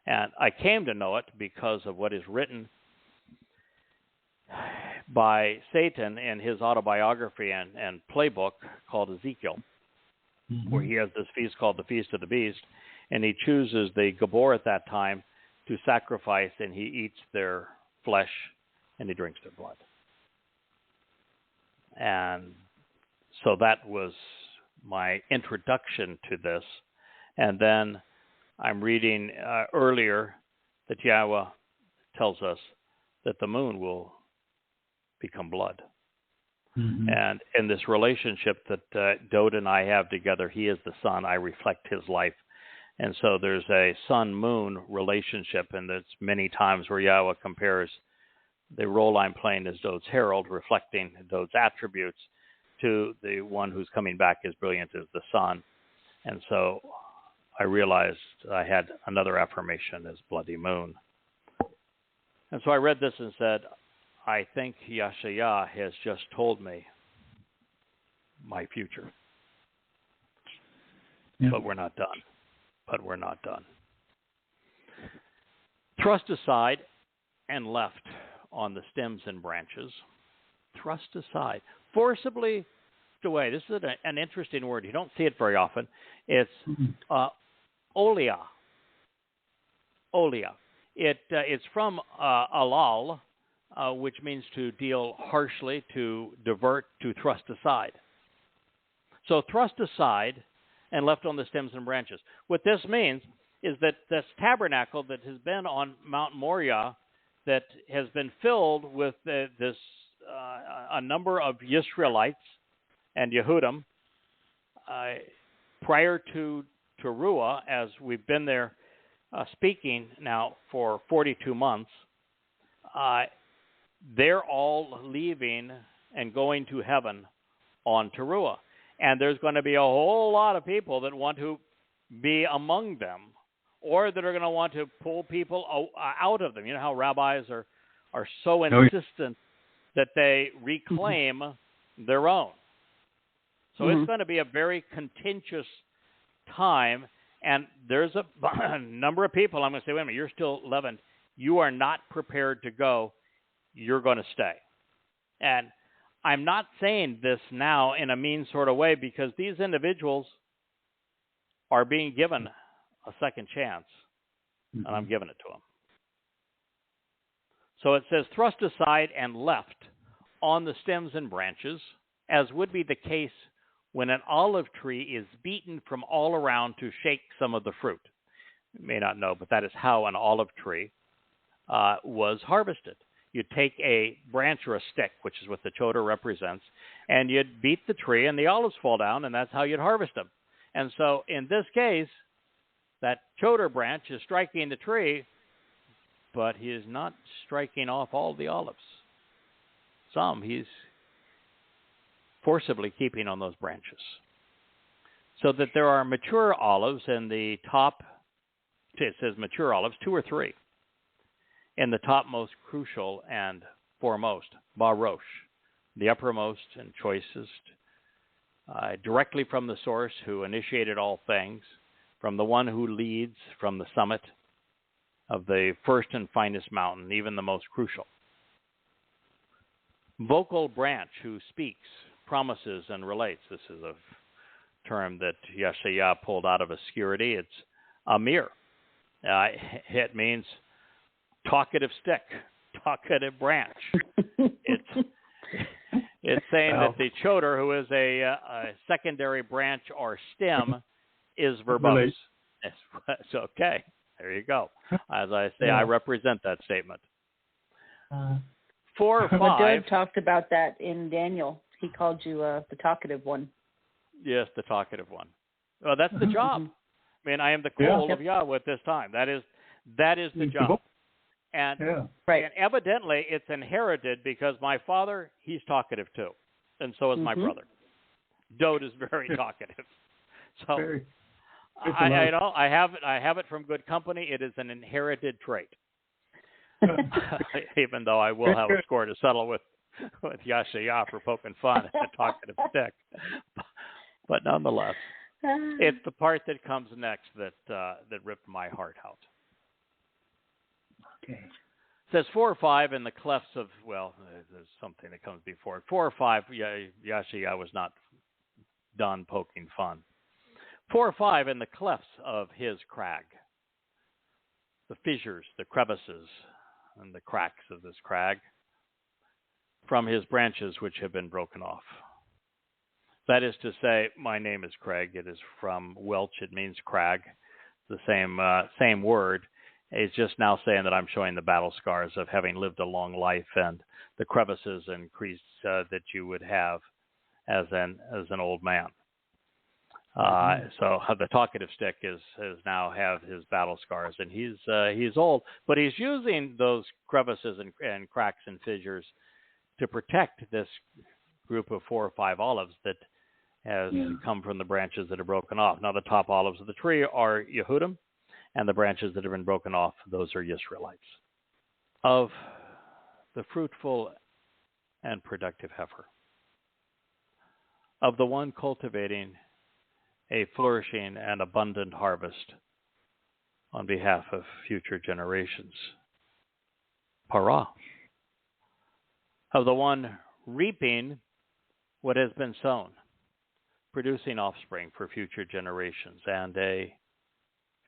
And I came to know it because of what is written by Satan in his autobiography and playbook called Ezekiel, where he has this feast called the Feast of the Beast, and he chooses the Gabor at that time to sacrifice, and he eats their flesh and he drinks their blood. And so that was my introduction to this. And then I'm reading earlier that Yahowah tells us that the moon will become blood. And in this relationship that Dode and I have together, he is the sun, I reflect his life. And so there's a sun-moon relationship, and there's many times where Yahowah compares the role I'm playing as Dode's herald, reflecting Dode's attributes, to the one who's coming back as brilliant as the sun. And so I realized I had another affirmation as bloody moon. And so I read this and said, I think Yasha'yah has just told me my future. But we're not done. Thrust aside and left on the stems and branches. Thrust aside. Forcibly away. This is an interesting word. You don't see it very often. It's olia. Olia. It's from alal, which means to deal harshly, to divert, to thrust aside. So thrust aside and left on the stems and branches. What this means is that this tabernacle that has been on Mount Moriah, that has been filled with a number of Israelites and Yehudim prior to Towrah, as we've been there speaking now for 42 months, they're all leaving and going to heaven on Towrah. And there's going to be a whole lot of people that want to be among them, or that are going to want to pull people out of them. You know how rabbis are so insistent that they reclaim their own. So it's going to be a very contentious time, and there's a number of people, I'm going to say, wait a minute, you're still leavened. You are not prepared to go. You're going to stay. And I'm not saying this now in a mean sort of way, because these individuals are being given a second chance, and I'm giving it to them. So it says, thrust aside and left on the stems and branches, as would be the case when an olive tree is beaten from all around to shake some of the fruit. You may not know, but that is how an olive tree was harvested. You'd take a branch or a stick, which is what the Towrah represents, and you'd beat the tree, and the olives fall down, and that's how you'd harvest them. And so in this case, that Towrah branch is striking the tree, but he is not striking off all the olives. Some he's forcibly keeping on those branches. So that there are mature olives in the top, it says mature olives, 2 or 3. In the topmost, crucial, and foremost, barosh, the uppermost and choicest, directly from the source who initiated all things, from the one who leads from the summit of the first and finest mountain, even the most crucial. Vocal branch who speaks, promises, and relates. This is a term that Yasha'yah pulled out of obscurity. It's Amir. It means talkative stick, talkative branch. It's saying that the Towrah, who is a secondary branch or stem, is verbose. It's okay. There you go. As I say, I represent that statement. 4 or 5. Doug talked about that in Daniel. He called you the talkative one. Yes, the talkative one. Well, that's the job. I mean, I am the call of Yahowah at this time. That is the job. And, and evidently it's inherited, because my father, he's talkative too. And so is my brother. Dode is very talkative. So I have it from good company. It is an inherited trait. Even though I will have a score to settle with Yasha'yah for poking fun at the talkative stick. But nonetheless, it's the part that comes next that ripped my heart out. Okay. It says 4 or 5 in the clefts of, well, there's something that comes before it. 4 or 5, Yasha'yah was not done poking fun. 4 or 5 in the clefts of his crag. The fissures, the crevices, and the cracks of this crag from his branches which have been broken off. That is to say, my name is Craig. It is from Welsh. It means crag. The same word. It's just now saying that I'm showing the battle scars of having lived a long life and the crevices and creases that you would have as an old man. So the talkative stick is now have his battle scars, and he's old, but he's using those crevices and cracks and fissures to protect this group of 4 or 5 olives that has come from the branches that are broken off. Now, the top olives of the tree are Yehudim, and the branches that have been broken off, those are Yisraelites. Of the fruitful and productive heifer, of the one cultivating a flourishing and abundant harvest on behalf of future generations. Parah. Of the one reaping what has been sown, producing offspring for future generations, and a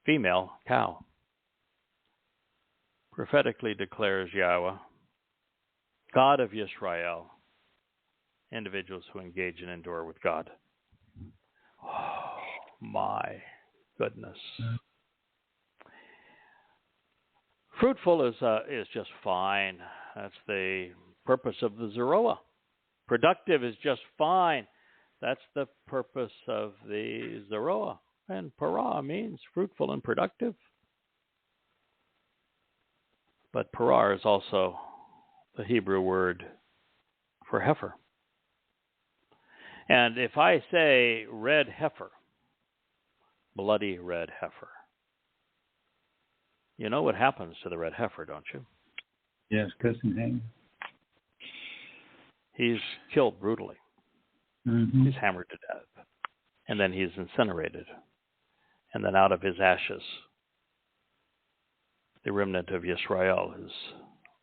female cow. Prophetically declares Yahowah, God of Israel, individuals who engage and endure with God. Oh, my goodness. Fruitful is just fine. That's the purpose of the Zikarown. Productive is just fine. That's the purpose of the Zikarown. And parah means fruitful and productive. But parah is also the Hebrew word for heifer. And if I say red heifer, bloody red heifer, you know what happens to the red heifer, don't you? Yes, cuss and hang. He's killed brutally. Mm-hmm. He's hammered to death. And then he's incinerated. And then out of his ashes, the remnant of Israel is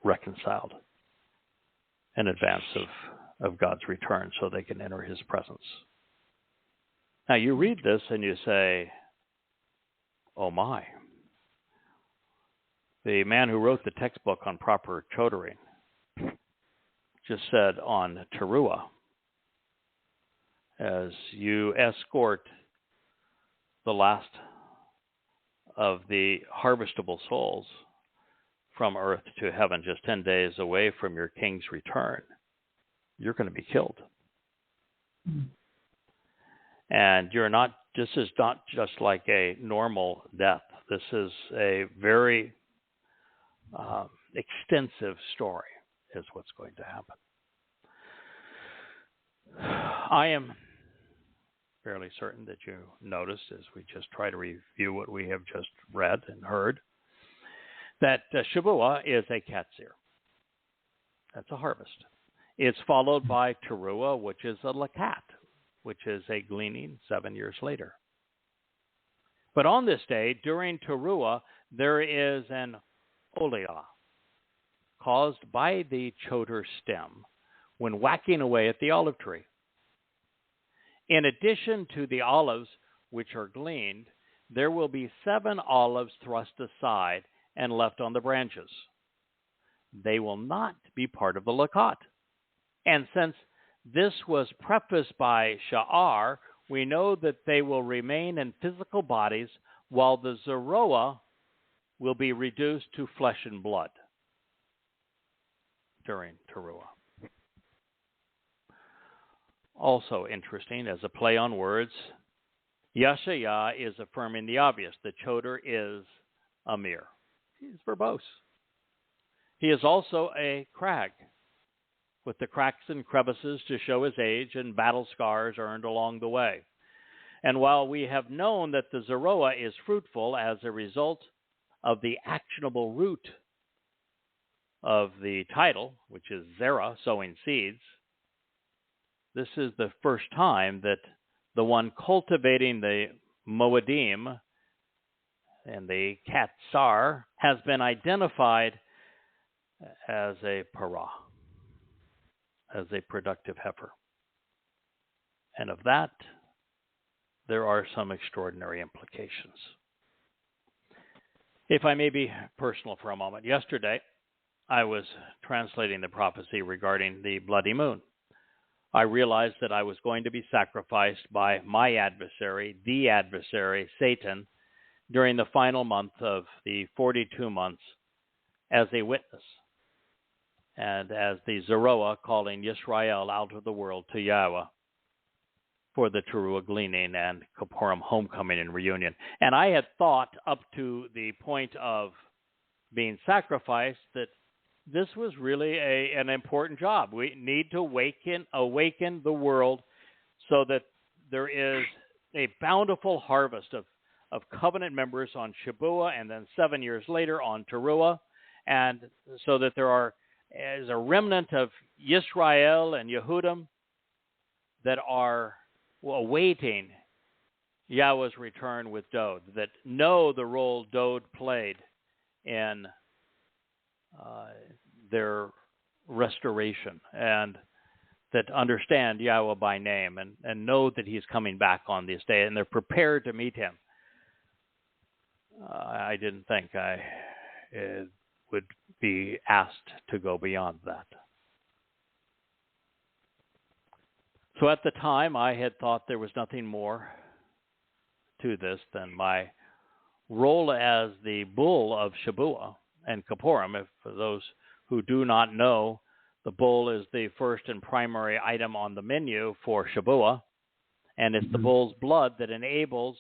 reconciled in advance of God's return so they can enter his presence. Now you read this and you say, oh my. The man who wrote the textbook on proper chodering just said on Towrah, as you escort the last of the harvestable souls from earth to heaven, just 10 days away from your king's return, you're going to be killed. Mm. And this is not just like a normal death. This is a very extensive story is what's going to happen. I am fairly certain that you noticed, as we just try to review what we have just read and heard, that Shavuot is a katsir. That's a harvest. It's followed by Towrah, which is a lakat, which is a gleaning 7 years later. But on this day, during Towrah, there is an oliah caused by the choder stem when whacking away at the olive tree. In addition to the olives which are gleaned, there will be 7 olives thrust aside and left on the branches. They will not be part of the lakat. And since this was prefaced by Sha'ar, we know that they will remain in physical bodies while the Zikarown will be reduced to flesh and blood during Towrah. Also interesting, as a play on words, Yasha'yah is affirming the obvious. The choder is a mir. He's verbose. He is also a crag, with the cracks and crevices to show his age and battle scars earned along the way. And while we have known that the Zerah is fruitful as a result of the actionable root of the title, which is Zerah, sowing seeds, this is the first time that the one cultivating the Moedim and the Katsar has been identified as a parah, as a productive heifer. And of that, there are some extraordinary implications. If I may be personal for a moment, yesterday I was translating the prophecy regarding the bloody moon. I realized that I was going to be sacrificed by my adversary, the adversary, Satan, during the final month of the 42 months as a witness and as the Zerah calling Yisrael out of the world to Yahowah for the Teruah gleaning and Kippurim homecoming and reunion. And I had thought up to the point of being sacrificed that this was really an important job. We need to awaken the world so that there is a bountiful harvest of covenant members on Shabuah and then 7 years later on Teruah, and so that there is a remnant of Yisrael and Yehudim that are awaiting Yahweh's return with Dod, that know the role Dod played in their restoration, and that understand Yahowah by name and know that he's coming back on this day, and they're prepared to meet him. I didn't think I would be asked to go beyond that. So at the time, I had thought there was nothing more to this than my role as the bull of Shabuah and Kippurim. For those who do not know, the bull is the first and primary item on the menu for Shabuah, and it's the bull's blood that enables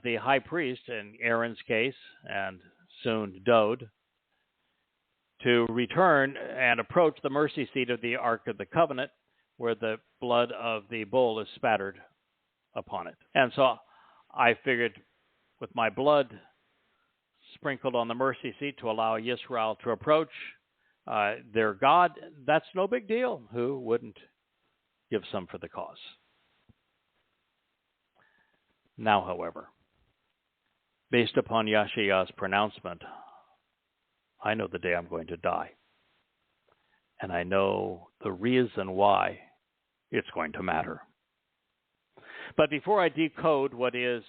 the high priest, in Aaron's case, and soon Dod, to return and approach the mercy seat of the Ark of the Covenant, where the blood of the bull is spattered upon it. And so I figured with my blood sprinkled on the mercy seat to allow Yisrael to approach their God, that's no big deal. Who wouldn't give some for the cause? Now, however, based upon Yasha'yah's pronouncement, I know the day I'm going to die. And I know the reason why it's going to matter. But before I decode what is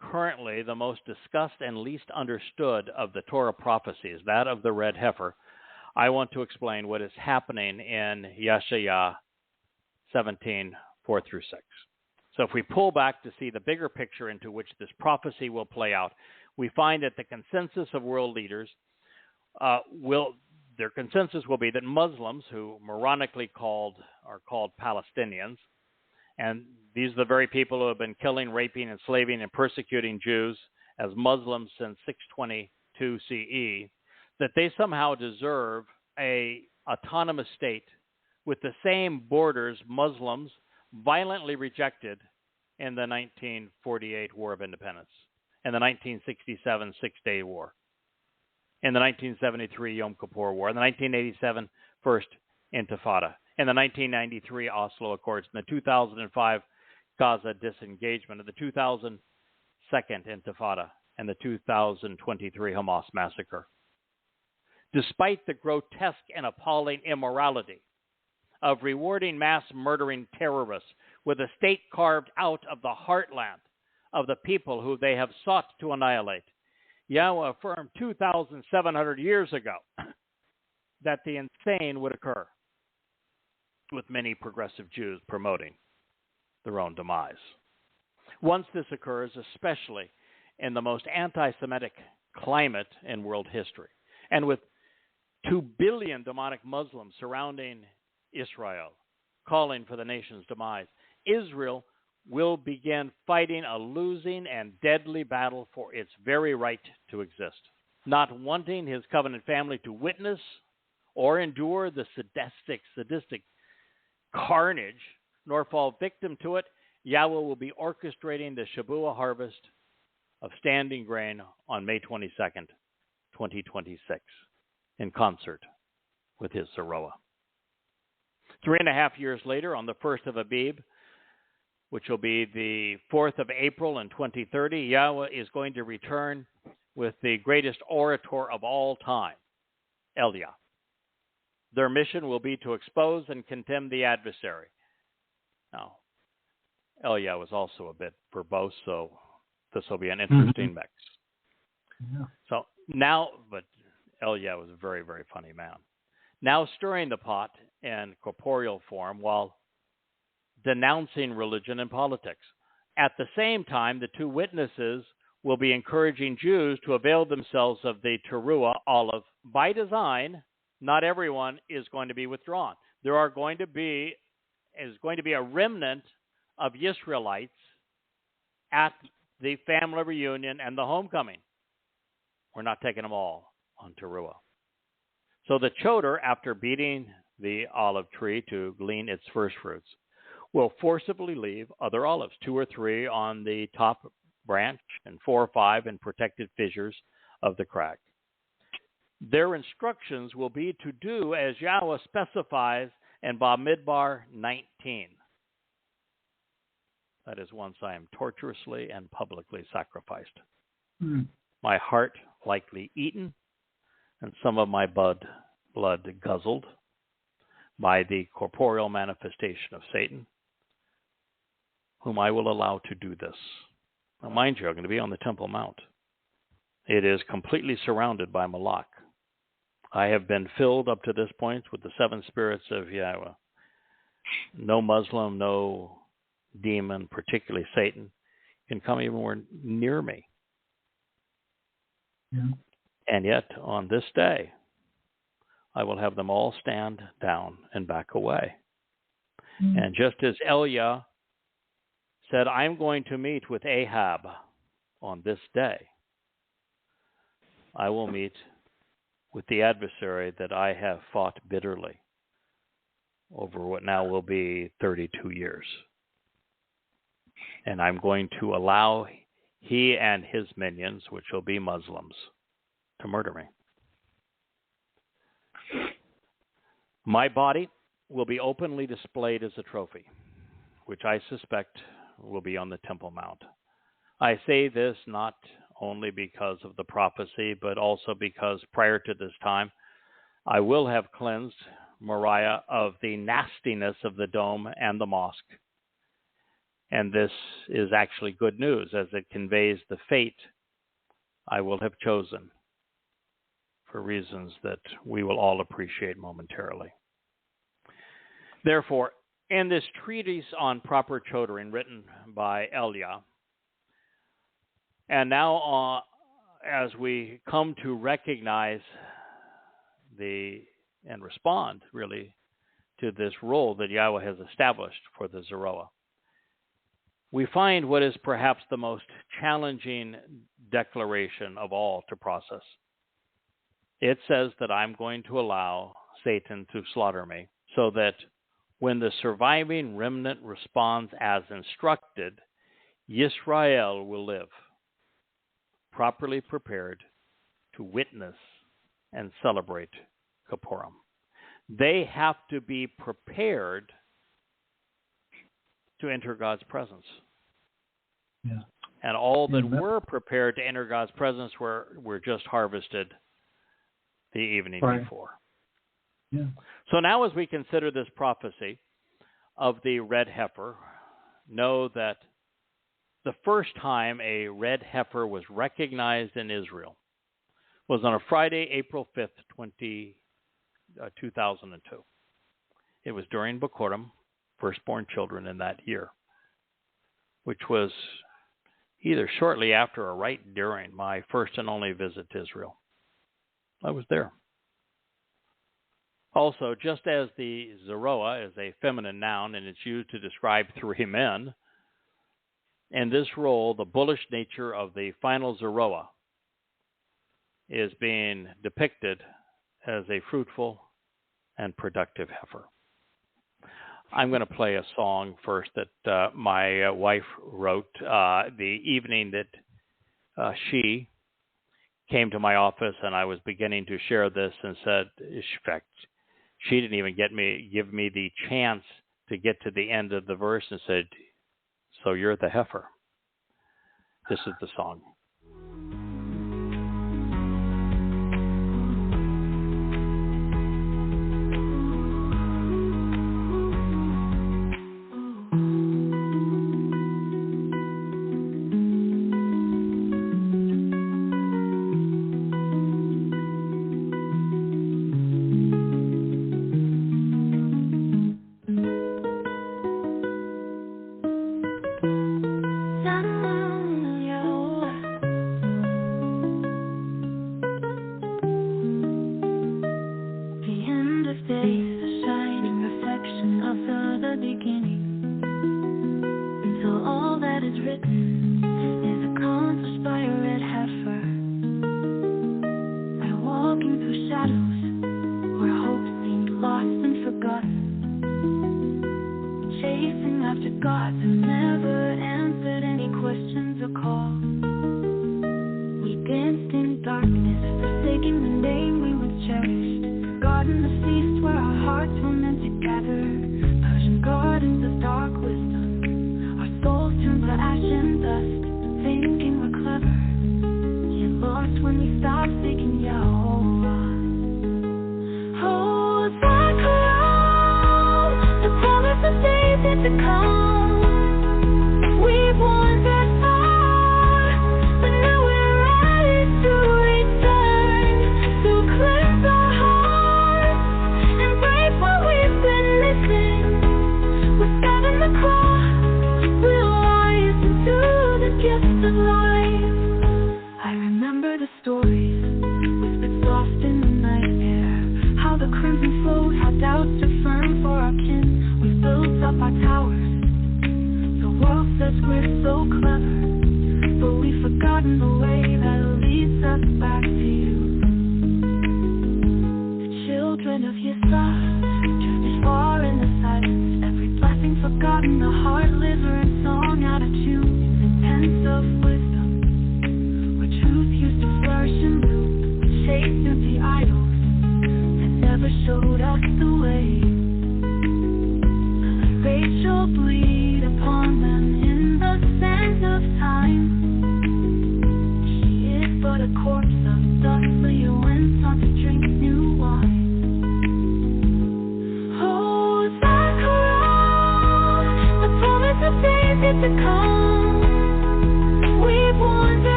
currently the most discussed and least understood of the Torah prophecies, that of the red heifer, I want to explain what is happening in Yasha'yah 17, 4 through 6. So if we pull back to see the bigger picture into which this prophecy will play out, we find that the consensus of world leaders their consensus will be that Muslims, who moronically are called Palestinians, and these are the very people who have been killing, raping, enslaving, and persecuting Jews as Muslims since 622 CE, that they somehow deserve a autonomous state with the same borders Muslims violently rejected in the 1948 War of Independence, in the 1967 Six-Day War, in the 1973 Yom Kippur War, in the 1987 First Intifada, in the 1993 Oslo Accords, in the 2005 Gaza disengagement, in the 2000 Second Intifada, and the 2023 Hamas massacre. Despite the grotesque and appalling immorality of rewarding mass murdering terrorists with a state carved out of the heartland of the people who they have sought to annihilate, Yahowah affirmed 2,700 years ago that the insane would occur, with many progressive Jews promoting their own demise. Once this occurs, especially in the most anti-Semitic climate in world history, and with 2 billion demonic Muslims surrounding Israel, calling for the nation's demise, Israel will begin fighting a losing and deadly battle for its very right to exist. Not wanting his covenant family to witness or endure the sadistic carnage, nor fall victim to it, Yahowah will be orchestrating the Shabuah harvest of standing grain on May 22nd, 2026, in concert with his Zikarown. 3.5 years later, on the 1st of Abib, which will be the 4th of April in 2030, Yahowah is going to return with the greatest orator of all time, Eliah. Their mission will be to expose and condemn the adversary. Now, Eliah was also a bit verbose, so this will be an interesting mix. Yeah. So now, but Eliah was a very, very funny man. Now stirring the pot in corporeal form while denouncing religion and politics. At the same time, the two witnesses will be encouraging Jews to avail themselves of the Towrah olive. By design, not everyone is going to be withdrawn. There is going to be a remnant of Israelites at the family reunion and the homecoming. We're not taking them all on Towrah. So the choder, after beating the olive tree to glean its first fruits, will forcibly leave other olives, 2 or 3 on the top branch and 4 or 5 in protected fissures of the crag. Their instructions will be to do as Yahowah specifies in Bamidbar 19. That is, once I am tortuously and publicly sacrificed. My heart likely eaten, and some of my blood guzzled by the corporeal manifestation of Satan, whom I will allow to do this. Now, mind you, I'm going to be on the Temple Mount. It is completely surrounded by Malak. I have been filled up to this point with the 7 spirits of Yahowah. No Muslim, no demon, particularly Satan, can come anywhere near me. Yeah. And yet, on this day, I will have them all stand down and back away. And just as Eliah said, I'm going to meet with Ahab on this day, I will meet with the adversary that I have fought bitterly over what now will be 32 years. And I'm going to allow he and his minions, which will be Muslims, to murder me. My body will be openly displayed as a trophy, which I suspect will be on the Temple Mount. I say this not only because of the prophecy, but also because prior to this time, I will have cleansed Moriah of the nastiness of the dome and the mosque. And this is actually good news, as it conveys the fate I will have chosen for reasons that we will all appreciate momentarily. Therefore, in this treatise on proper chodering written by Eliah, and now as we come to recognize and respond really to this role that Yahowah has established for the Zikarown, we find what is perhaps the most challenging declaration of all to process. It says that I'm going to allow Satan to slaughter me, so that when the surviving remnant responds as instructed, Yisrael will live, properly prepared to witness and celebrate Kippurim. They have to be prepared to enter God's presence. Yeah. And all that were prepared to enter God's presence were just harvested the evening before. Yeah. So now as we consider this prophecy of the red heifer, know that the first time a red heifer was recognized in Israel was on a Friday, April 5th, 2002. It was during Bikurim, firstborn children in that year, which was either shortly after or right during my first and only visit to Israel. I was there. Also, just as the Zikarown is a feminine noun and it's used to describe 3 men, in this role, the bullish nature of the final Zikarown is being depicted as a fruitful and productive heifer. I'm going to play a song first that my wife wrote the evening that she came to my office, and I was beginning to share this and said, in fact, she didn't even give me the chance to get to the end of the verse and said, "So you're the heifer." This is the song.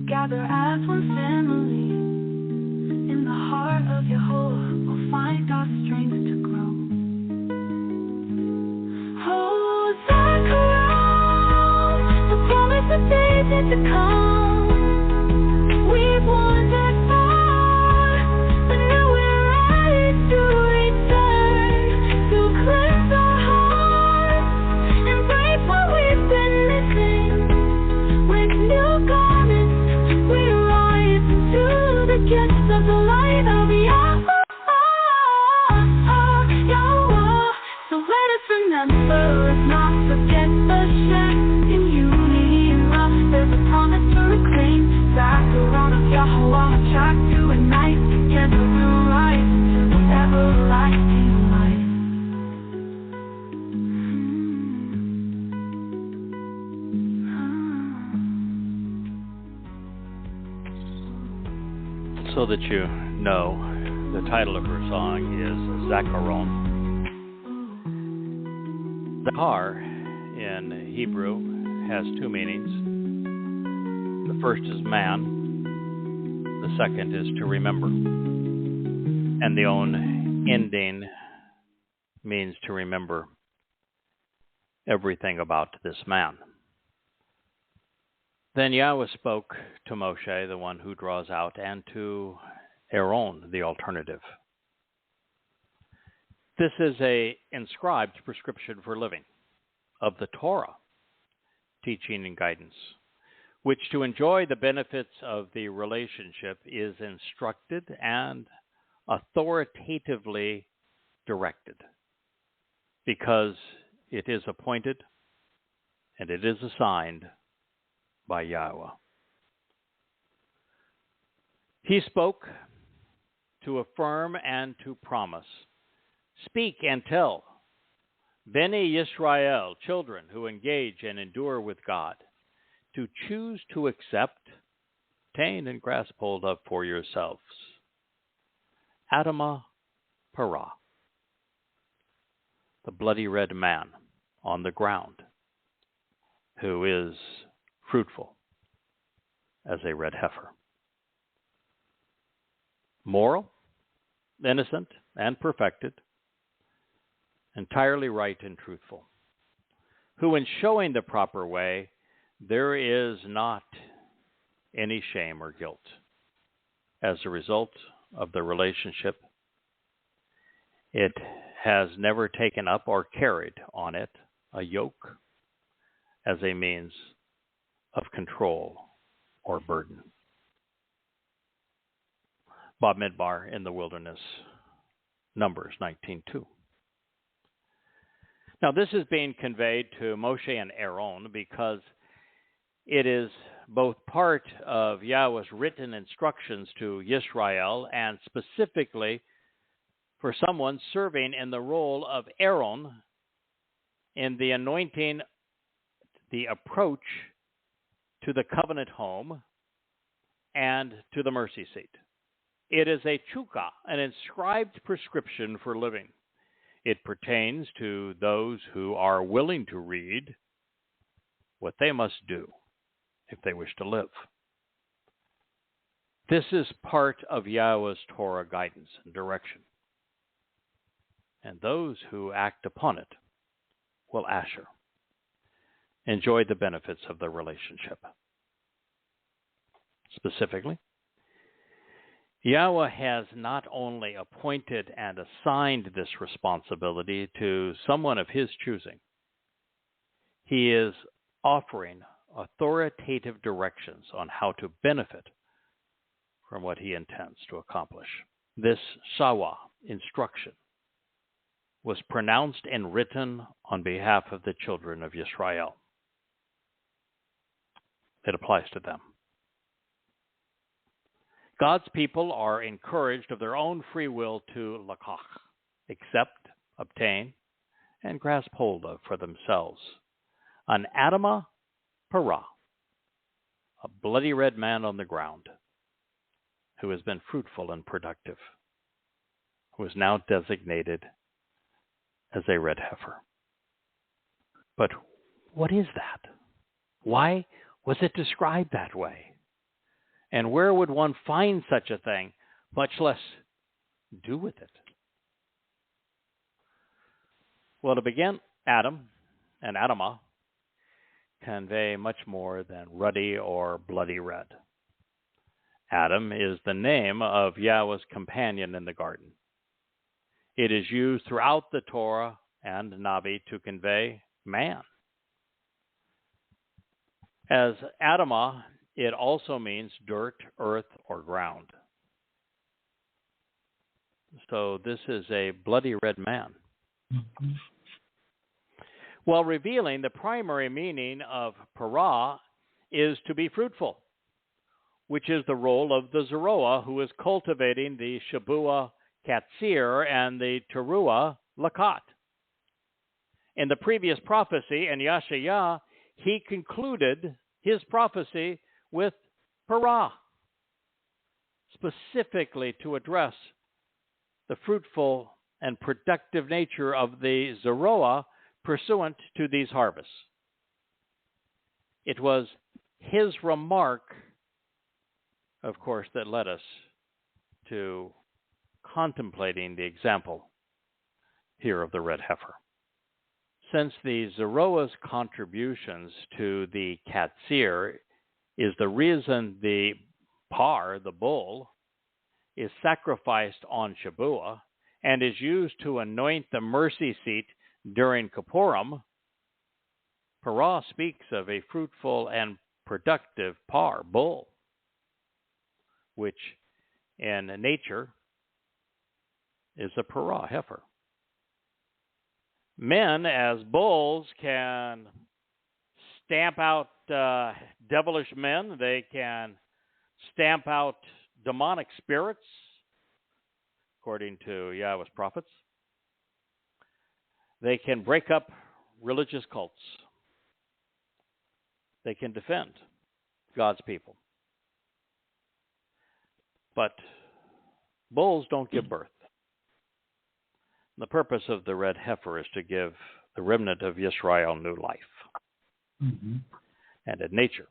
Gather as one family in the heart of Yahowah. We'll find our strength to grow. Oh, Zikarown, the promise of days yet to come. We've wandered far, but now we're ready to return to cleanse our hearts and break what we've been missing. With new garments, we rise into the gifts of the light of Yahowah. So let us remember, let's not forget the strength in unity and love. There's a promise to reclaim. Zikarown of Yahowah, track to ignite. Together we'll rise into everlasting light. that you know, the title of her song is Zikarown. Zakar in Hebrew has two meanings. The first is man, the second is to remember. And the own ending means to remember everything about this man. Then Yahweh spoke to Moshe, the one who draws out, and to Aaron, the alternative. This is an inscribed prescription for living of the Torah, teaching and guidance, which to enjoy the benefits of the relationship is instructed and authoritatively directed, because it is appointed and it is assigned by Yahowah. He spoke to affirm and to promise. Speak and tell, Bnei Yisrael, children who engage and endure with God, to choose to accept, obtain, and grasp hold of for yourselves. Adamah Parah, the bloody red man on the ground, who is fruitful as a red heifer. Moral, innocent, and perfected, entirely right and truthful, who in showing the proper way, there is not any shame or guilt as a result of the relationship. It has never taken up or carried on it a yoke as a means of control or burden. Bamidbar in the wilderness, Numbers 19:2. Now this is being conveyed to Moshe and Aaron because it is both part of Yahweh's written instructions to Yisrael and specifically for someone serving in the role of Aaron in the anointing, the approach to the covenant home and to the mercy seat. It is a chukah, an inscribed prescription for living. It pertains to those who are willing to read what they must do if they wish to live. This is part of Yahweh's Torah guidance and direction. And those who act upon it will asher, enjoy the benefits of the relationship. Specifically, Yahweh has not only appointed and assigned this responsibility to someone of his choosing, he is offering authoritative directions on how to benefit from what he intends to accomplish. This Shabat instruction was pronounced and written on behalf of the children of Israel. It applies to them. God's people are encouraged of their own free will to lakach, accept, obtain, and grasp hold of for themselves an Adamah Parah, a bloody red man on the ground, who has been fruitful and productive, who is now designated as a red heifer. But what is that? Why was it described that way? And where would one find such a thing, much less do with it? Well, to begin, Adam and Adamah convey much more than ruddy or bloody red. Adam is the name of Yahweh's companion in the garden. It is used throughout the Torah and Navi to convey man. As Adamah, it also means dirt, earth, or ground. So this is a bloody red man. Mm-hmm. While revealing the primary meaning of parah is to be fruitful, which is the role of the Zeroah who is cultivating the Shabua Katsir and the Teruah Lakat. In the previous prophecy in Yasha'yah, he concluded his prophecy with parah, specifically to address the fruitful and productive nature of the Zikarown pursuant to these harvests. It was his remark, of course, that led us to contemplating the example here of the red heifer. Since the Zikarown's contributions to the katsir is the reason the par, the bull, is sacrificed on Shabuah and is used to anoint the mercy seat during Kippurim, Parah speaks of a fruitful and productive par, bull, which in nature is a Parah, heifer. Men, as bulls, can stamp out devilish men. They can stamp out demonic spirits, according to Yahweh's prophets. They can break up religious cults. They can defend God's people. But bulls don't give birth. The purpose of the red heifer is to give the remnant of Yisrael new life. Mm-hmm. And in nature,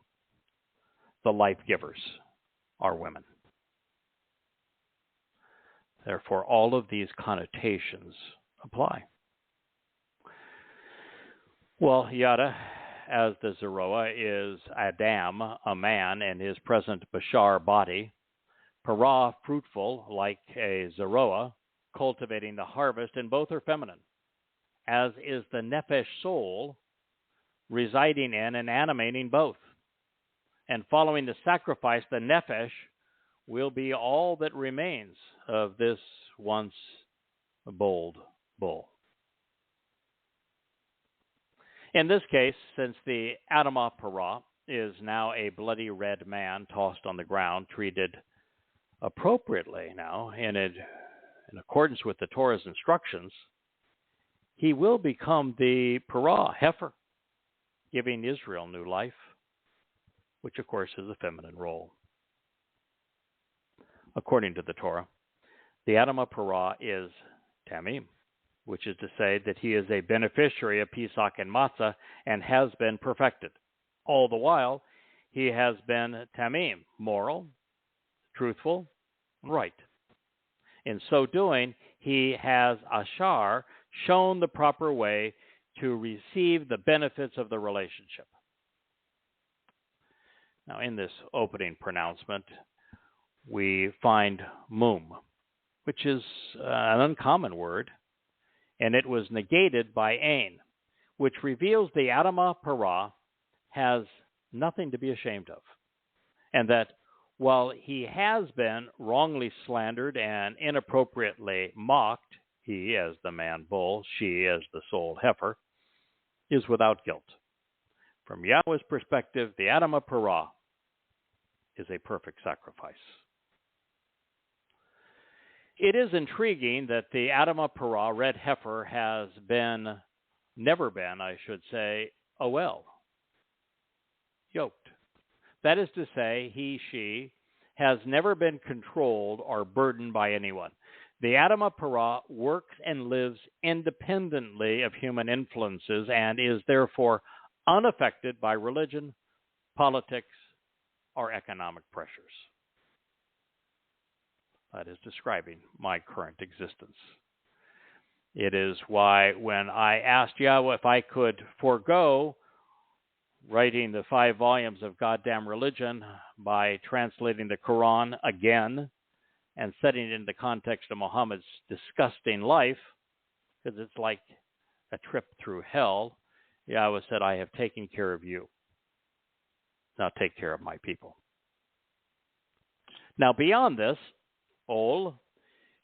the life givers are women. Therefore, all of these connotations apply. Well, Yada, as the Zikarown, is Adam, a man, in his present Bashar body. Parah, fruitful, like a Zikarown, cultivating the harvest, and both are feminine, as is the Nefesh soul, residing in and animating both. And following the sacrifice, the Nefesh will be all that remains of this once bold bull. In this case, since the Adamah Parah is now a bloody red man tossed on the ground, treated appropriately now in accordance with the Torah's instructions, he will become the Parah, heifer, giving Israel new life, which of course is a feminine role. According to the Torah, the Adamah Parah is Tamim, which is to say that he is a beneficiary of Pesach and Matzah and has been perfected. All the while, he has been Tamim, moral, truthful, right. In so doing, he has Ashar, shown the proper way to receive the benefits of the relationship. Now, in this opening pronouncement, we find mum, which is an uncommon word, and it was negated by ain, which reveals the Adamah Parah has nothing to be ashamed of, and that while he has been wrongly slandered and inappropriately mocked, he as the man bull, she as the soul heifer, is without guilt. From Yahweh's perspective, the Adamah Parah is a perfect sacrifice. It is intriguing that the Adamah Parah, red heifer, has never been, OL, yoked. That is to say, he, she, has never been controlled or burdened by anyone. The Adamah Parah works and lives independently of human influences and is therefore unaffected by religion, politics, or economic pressures. That is describing my current existence. It is why when I asked Yahweh if I could forego writing the 5 volumes of Goddamn Religion by translating the Quran again and setting it in the context of Muhammad's disgusting life, because it's like a trip through hell, Yahweh said, I have taken care of you. Now take care of my people. Now beyond this, Ol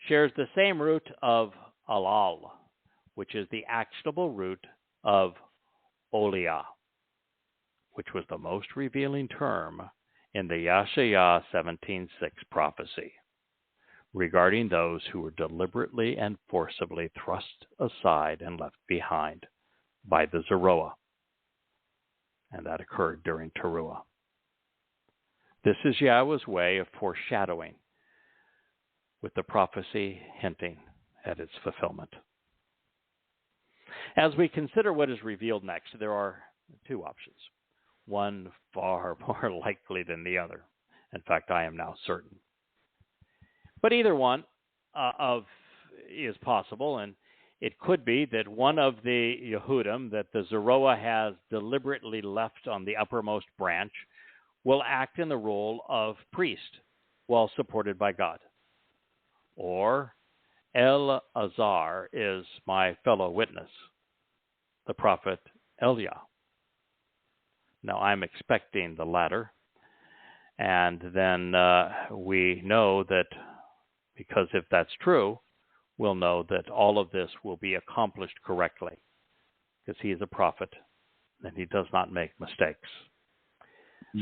shares the same root of alal, which is the actionable root of oliah, which was the most revealing term in the Yasha'yah 17:6 prophecy regarding those who were deliberately and forcibly thrust aside and left behind by the Zikarown. And that occurred during Towrah. This is Yahweh's way of foreshadowing with the prophecy hinting at its fulfillment. As we consider what is revealed next, there are two options, one far more likely than the other. In fact, I am now certain. But either one is possible, and it could be that one of the Yehudim that the Zikarown has deliberately left on the uppermost branch will act in the role of priest while supported by God. Or El-Azar is my fellow witness, the prophet Elia. Now, I'm expecting the latter, and then we know that, because if that's true, we'll know that all of this will be accomplished correctly, because he is a prophet, and he does not make mistakes.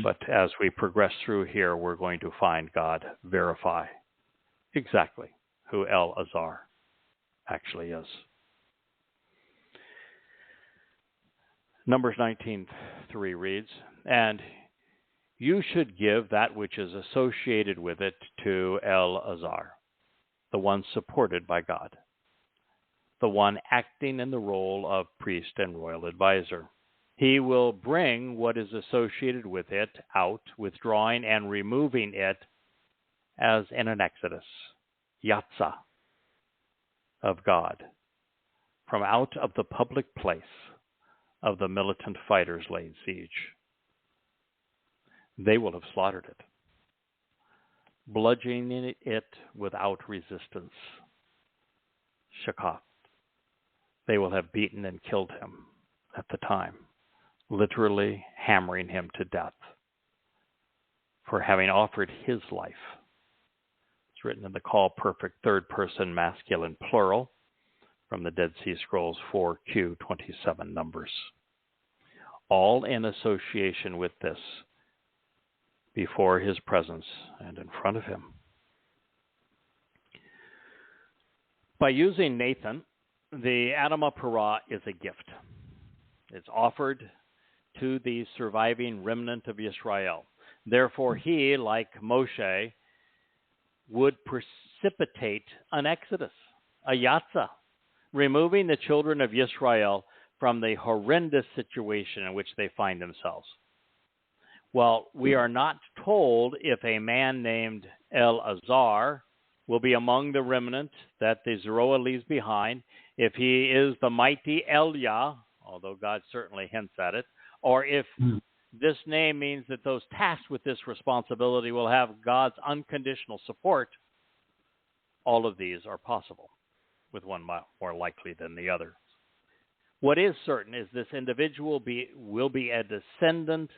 But as we progress through here, we're going to find God verify exactly who El-Azar actually is. Numbers 19:3 reads, "And you should give that which is associated with it to El-Azar, the one supported by God, the one acting in the role of priest and royal advisor. He will bring what is associated with it out, withdrawing and removing it as in an exodus, Yahowah of God, from out of the public place of the militant fighters laid siege. They will have slaughtered it, bludgeoning it without resistance, Shakat. They will have beaten and killed him at the time, literally hammering him to death for having offered his life." It's written in the Call Perfect third person masculine plural from the Dead Sea Scrolls 4Q27 numbers. All in association with this, before his presence and in front of him. By using Nathan, the Adamah Parah is a gift. It's offered to the surviving remnant of Israel. Therefore, he, like Moshe, would precipitate an exodus, a Yahowah, removing the children of Israel from the horrendous situation in which they find themselves. Well, we are not told if a man named El-Azar will be among the remnant that the Zikarown leaves behind, if he is the mighty Elia, although God certainly hints at it, or if this name means that those tasked with this responsibility will have God's unconditional support. All of these are possible, with one more likely than the other. What is certain is this individual will be a descendant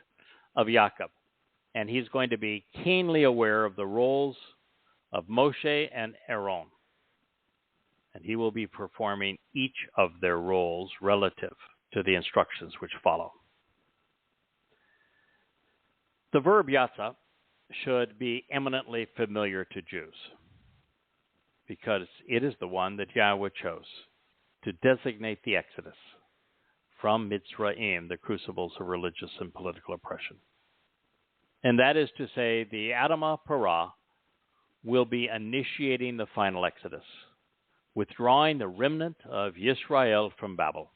of Jacob, and he's going to be keenly aware of the roles of Moshe and Aaron, and he will be performing each of their roles relative to the instructions which follow. The verb Yahowah should be eminently familiar to Jews, because it is the one that Yahweh chose to designate the exodus from Mitzrayim, the crucibles of religious and political oppression. And that is to say, the Adamah Parah will be initiating the final exodus, withdrawing the remnant of Israel from Babel,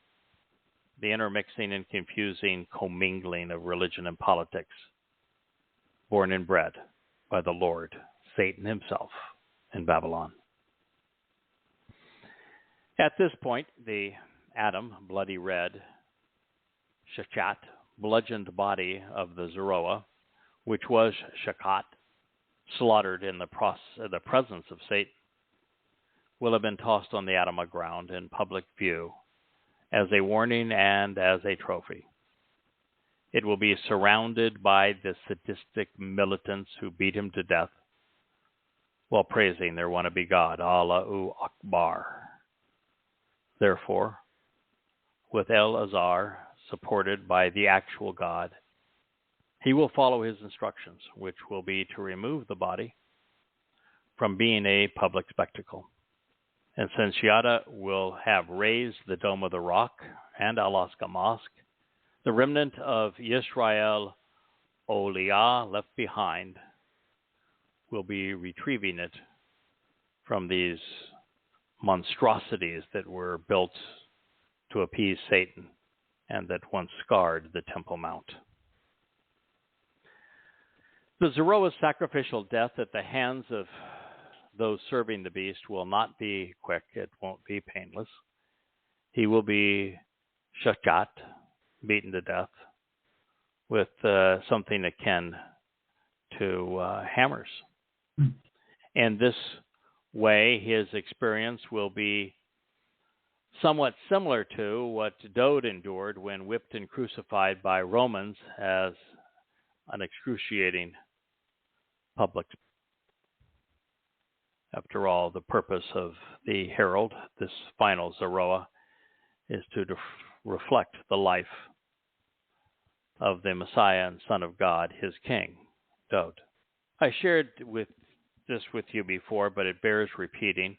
the intermixing and confusing commingling of religion and politics, born and bred by the Lord, Satan himself, in Babylon. At this point, the Adam, bloody red, Shakat, bludgeoned body of the Zikarown, which was Shakat, slaughtered in the presence of Satan, will have been tossed on the Adamah ground in public view as a warning and as a trophy. It will be surrounded by the sadistic militants who beat him to death while praising their wannabe God, Allahu Akbar. Therefore, with El-Azar supported by the actual God, he will follow his instructions, which will be to remove the body from being a public spectacle. And since Yahowah will have raised the Dome of the Rock and Alaska Mosque, the remnant of Yisrael Oliyah left behind will be retrieving it from these monstrosities that were built to appease Satan and that once scarred the Temple Mount. The Zikarown's sacrificial death at the hands of those serving the beast will not be quick. It won't be painless. He will be shakat, beaten to death, with something akin to hammers. And this way, his experience will be somewhat similar to what Dowd endured when whipped and crucified by Romans as an excruciating public. After all, the purpose of the herald, this final Zikarown, is to reflect the life of the Messiah and Son of God, his King, Dowd. I shared this with you before, but it bears repeating.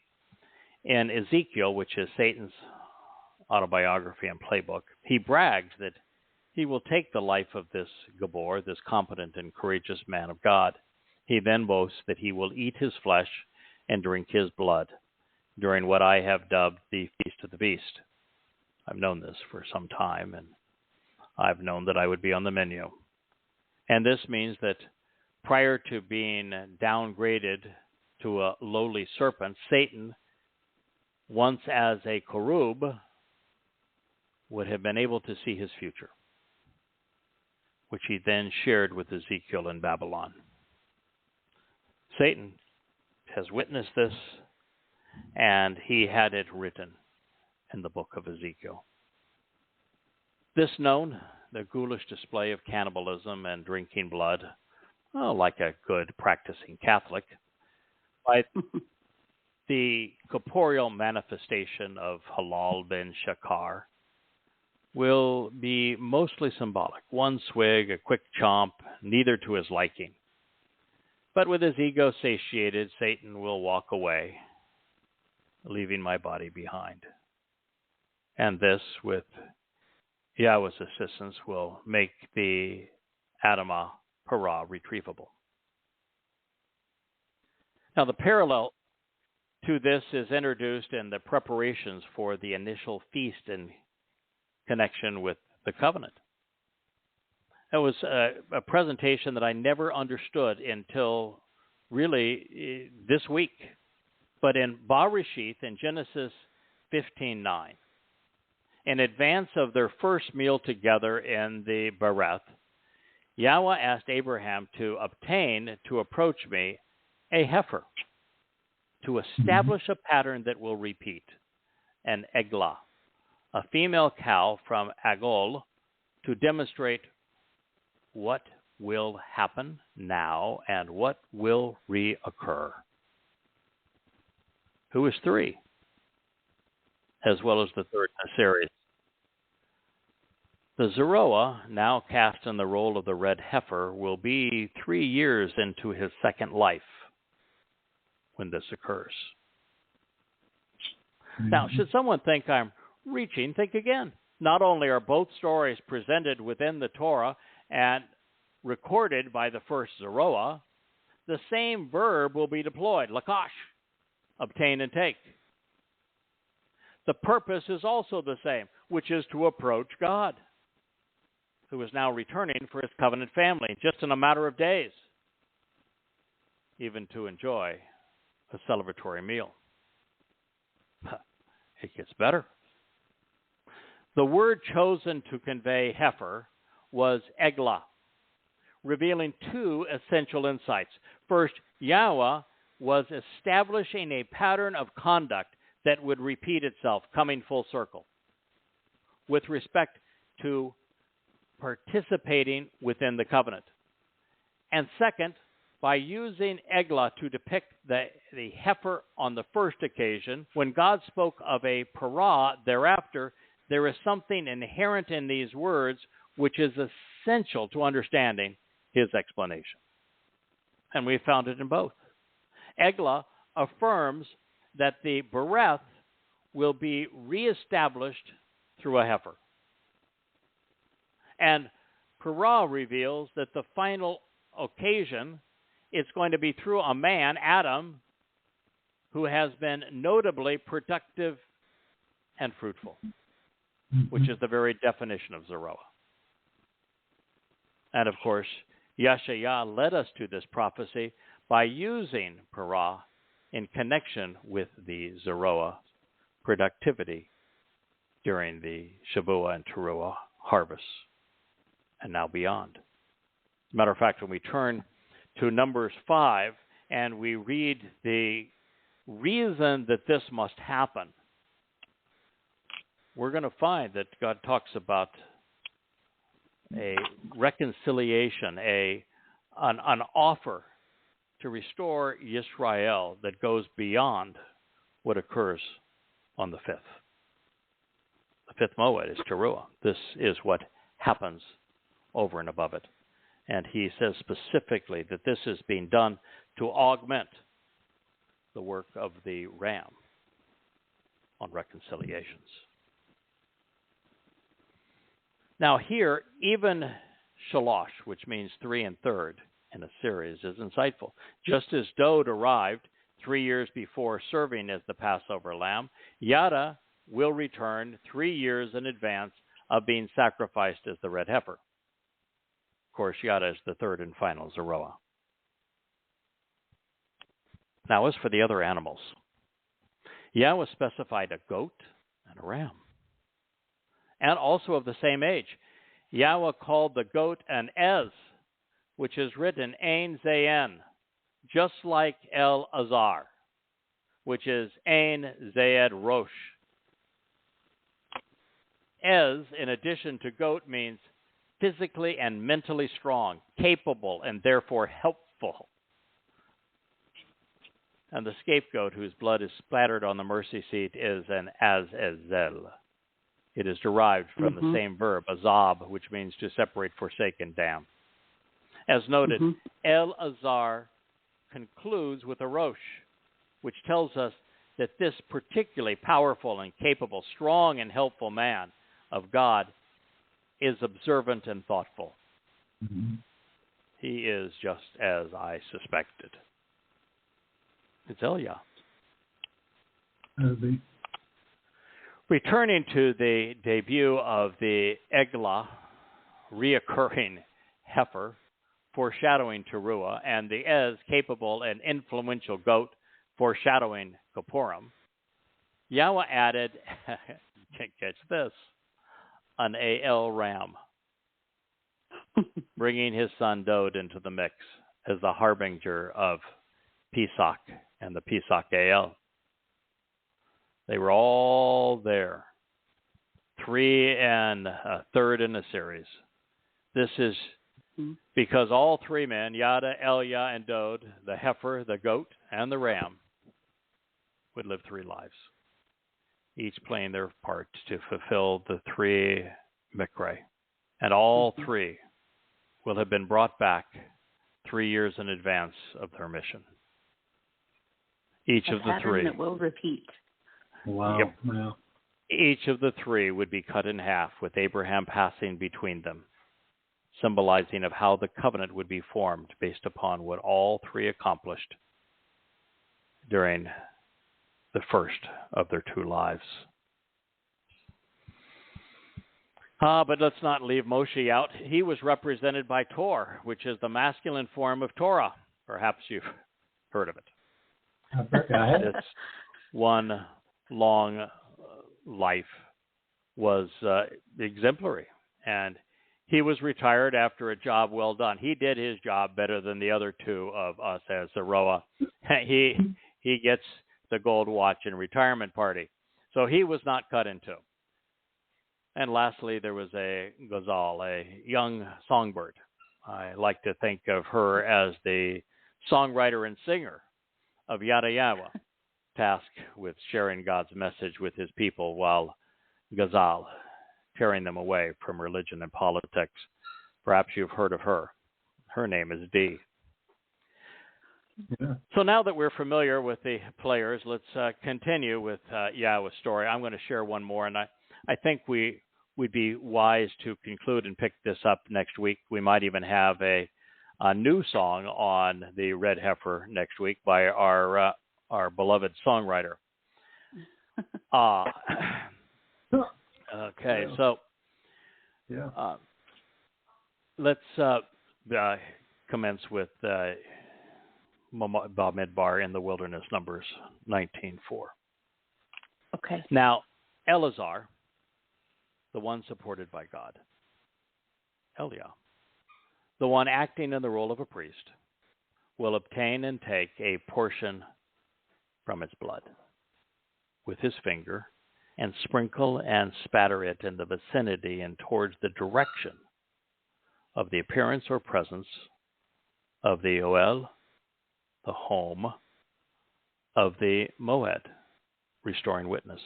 In Ezekiel, which is Satan's autobiography and playbook, he brags that he will take the life of this Gabor, this competent and courageous man of God. He then boasts that he will eat his flesh and drink his blood during what I have dubbed the Feast of the Beast. I've known this for some time, and I've known that I would be on the menu. And this means that prior to being downgraded to a lowly serpent, Satan, once as a cherub, would have been able to see his future, which he then shared with Ezekiel in Babylon. Satan has witnessed this, and he had it written in the book of Ezekiel. This known, the ghoulish display of cannibalism and drinking blood, like a good practicing Catholic, by the corporeal manifestation of Halal bin Shakar, will be mostly symbolic. One swig, a quick chomp, neither to his liking. But with his ego satiated, Satan will walk away, leaving my body behind. And this, with Yahowah's assistance, will make the Adamah Parah retrievable. Now, the parallel to this is introduced in the preparations for the initial feast in connection with the covenant. It was a presentation that I never understood until really this week. But in Bereshith, in Genesis 15:9, in advance of their first meal together in the Bereth, Yahowah asked Abraham to approach me, a heifer, to establish a pattern that will repeat, an eglah, a female cow from Agol, to demonstrate what will happen now and what will reoccur. Who is three, as well as the third in the series. The Zikarown, now cast in the role of the red heifer, will be 3 years into his second life when this occurs. Now, should someone think I'm reaching, think again. Not only are both stories presented within the Torah and recorded by the first Zikarown, the same verb will be deployed, lakash, obtain and take. The purpose is also the same, which is to approach God, who is now returning for his covenant family just in a matter of days, even to enjoy a celebratory meal. It gets better. The word chosen to convey heifer was eglah, revealing two essential insights. First, Yahowah was establishing a pattern of conduct that would repeat itself, coming full circle, with respect to participating within the covenant. And second, by using eglah to depict the heifer on the first occasion, when God spoke of a parah thereafter, there is something inherent in these words which is essential to understanding his explanation. And we found it in both. Eglah affirms that the bereth will be reestablished through a heifer. And parah reveals that the final occasion is going to be through a man, Adam, who has been notably productive and fruitful, which is the very definition of Zerah. And of course, Yasha'yah led us to this prophecy by using Parah in connection with the Zerah productivity during the Shavuah and Towrah harvests, and now beyond. As a matter of fact, when we turn to Numbers 5 and we read the reason that this must happen, we're going to find that God talks about a reconciliation, an offer to restore Israel that goes beyond what occurs on the 5th. The 5th Moed is Towrah. This is what happens over and above it. And he says specifically that this is being done to augment the work of the ram on reconciliations. Now here, even Shalosh, which means 3 and 3rd in a series, is insightful. Just as Dode arrived 3 years before serving as the Passover lamb, Yada will return 3 years in advance of being sacrificed as the red heifer. Of course, Yada is the 3rd and final Zerah. Now, as for the other animals, Yahweh specified a goat and a ram, and also of the same age. Yahweh called the goat an Ez, which is written Ein Zayin, just like El Azar, which is Ein Zayed Rosh. Ez, in addition to goat, means physically and mentally strong, capable, and therefore helpful. And the scapegoat whose blood is splattered on the mercy seat is an Azazel. It is derived from the same verb, azab, which means to separate, forsake, and damn. As noted, El Azar concludes with a Rosh, which tells us that this particularly powerful and capable, strong and helpful man of God is observant and thoughtful. He is just as I suspected. It's Elia. Returning to the debut of the Eglah, reoccurring heifer, foreshadowing Towrah, and the Ez, capable and influential goat, foreshadowing Kippurim, Yahweh added, catch this, an AL ram, bringing his son Dode into the mix as the harbinger of Pesach and the Pesach AL. They were all there, 3 and a 3rd in a series. This is because all 3 men, Yada, Elia, and Dode, the heifer, the goat, and the ram, would live 3 lives, each playing their part to fulfill the 3 Mikre. And all 3 will have been brought back 3 years in advance of their mission. Each of the 3. That will repeat. Wow. Yep. Wow. Each of the 3 would be cut in half, with Abraham passing between them, symbolizing of how the covenant would be formed based upon what all 3 accomplished during the first of their 2 lives. But let's not leave Moshe out. He was represented by Tor, which is the masculine form of Torah. Perhaps you've heard of it. Its one long life was exemplary, and he was retired after a job well done. He did his job better than the other 2 of us as Zerah. He gets the gold watch and retirement party. So he was not cut in 2. And lastly, there was a Ghazal, a young songbird. I like to think of her as the songwriter and singer of Yahowah, tasked with sharing God's message with his people while Ghazal, tearing them away from religion and politics. Perhaps you've heard of her. Her name is Dee. Yeah. So now that we're familiar with the players, let's continue with Yahweh's story. I'm going to share one more, and I think we would be wise to conclude and pick this up next week. We might even have a new song on the red heifer next week by our our beloved songwriter. Okay, so let's commence with Bamidbar in the wilderness, Numbers 19:4. Okay. Now, Eleazar, the one supported by God, Eliah, the one acting in the role of a priest, will obtain and take a portion from its blood with his finger and sprinkle and spatter it in the vicinity and towards the direction of the appearance or presence of the Oel, the home of the Moed, restoring witness,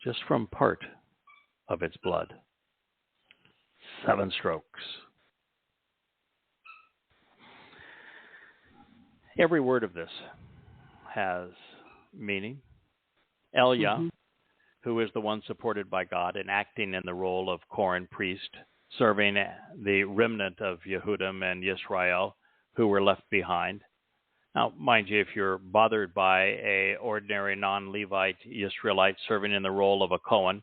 just from part of its blood. 7 strokes. Every word of this has meaning. Eliah, who is the one supported by God and acting in the role of Kohen priest, serving the remnant of Yehudim and Yisrael who were left behind. Now, mind you, if you're bothered by a ordinary non-Levite Israelite serving in the role of a Kohen,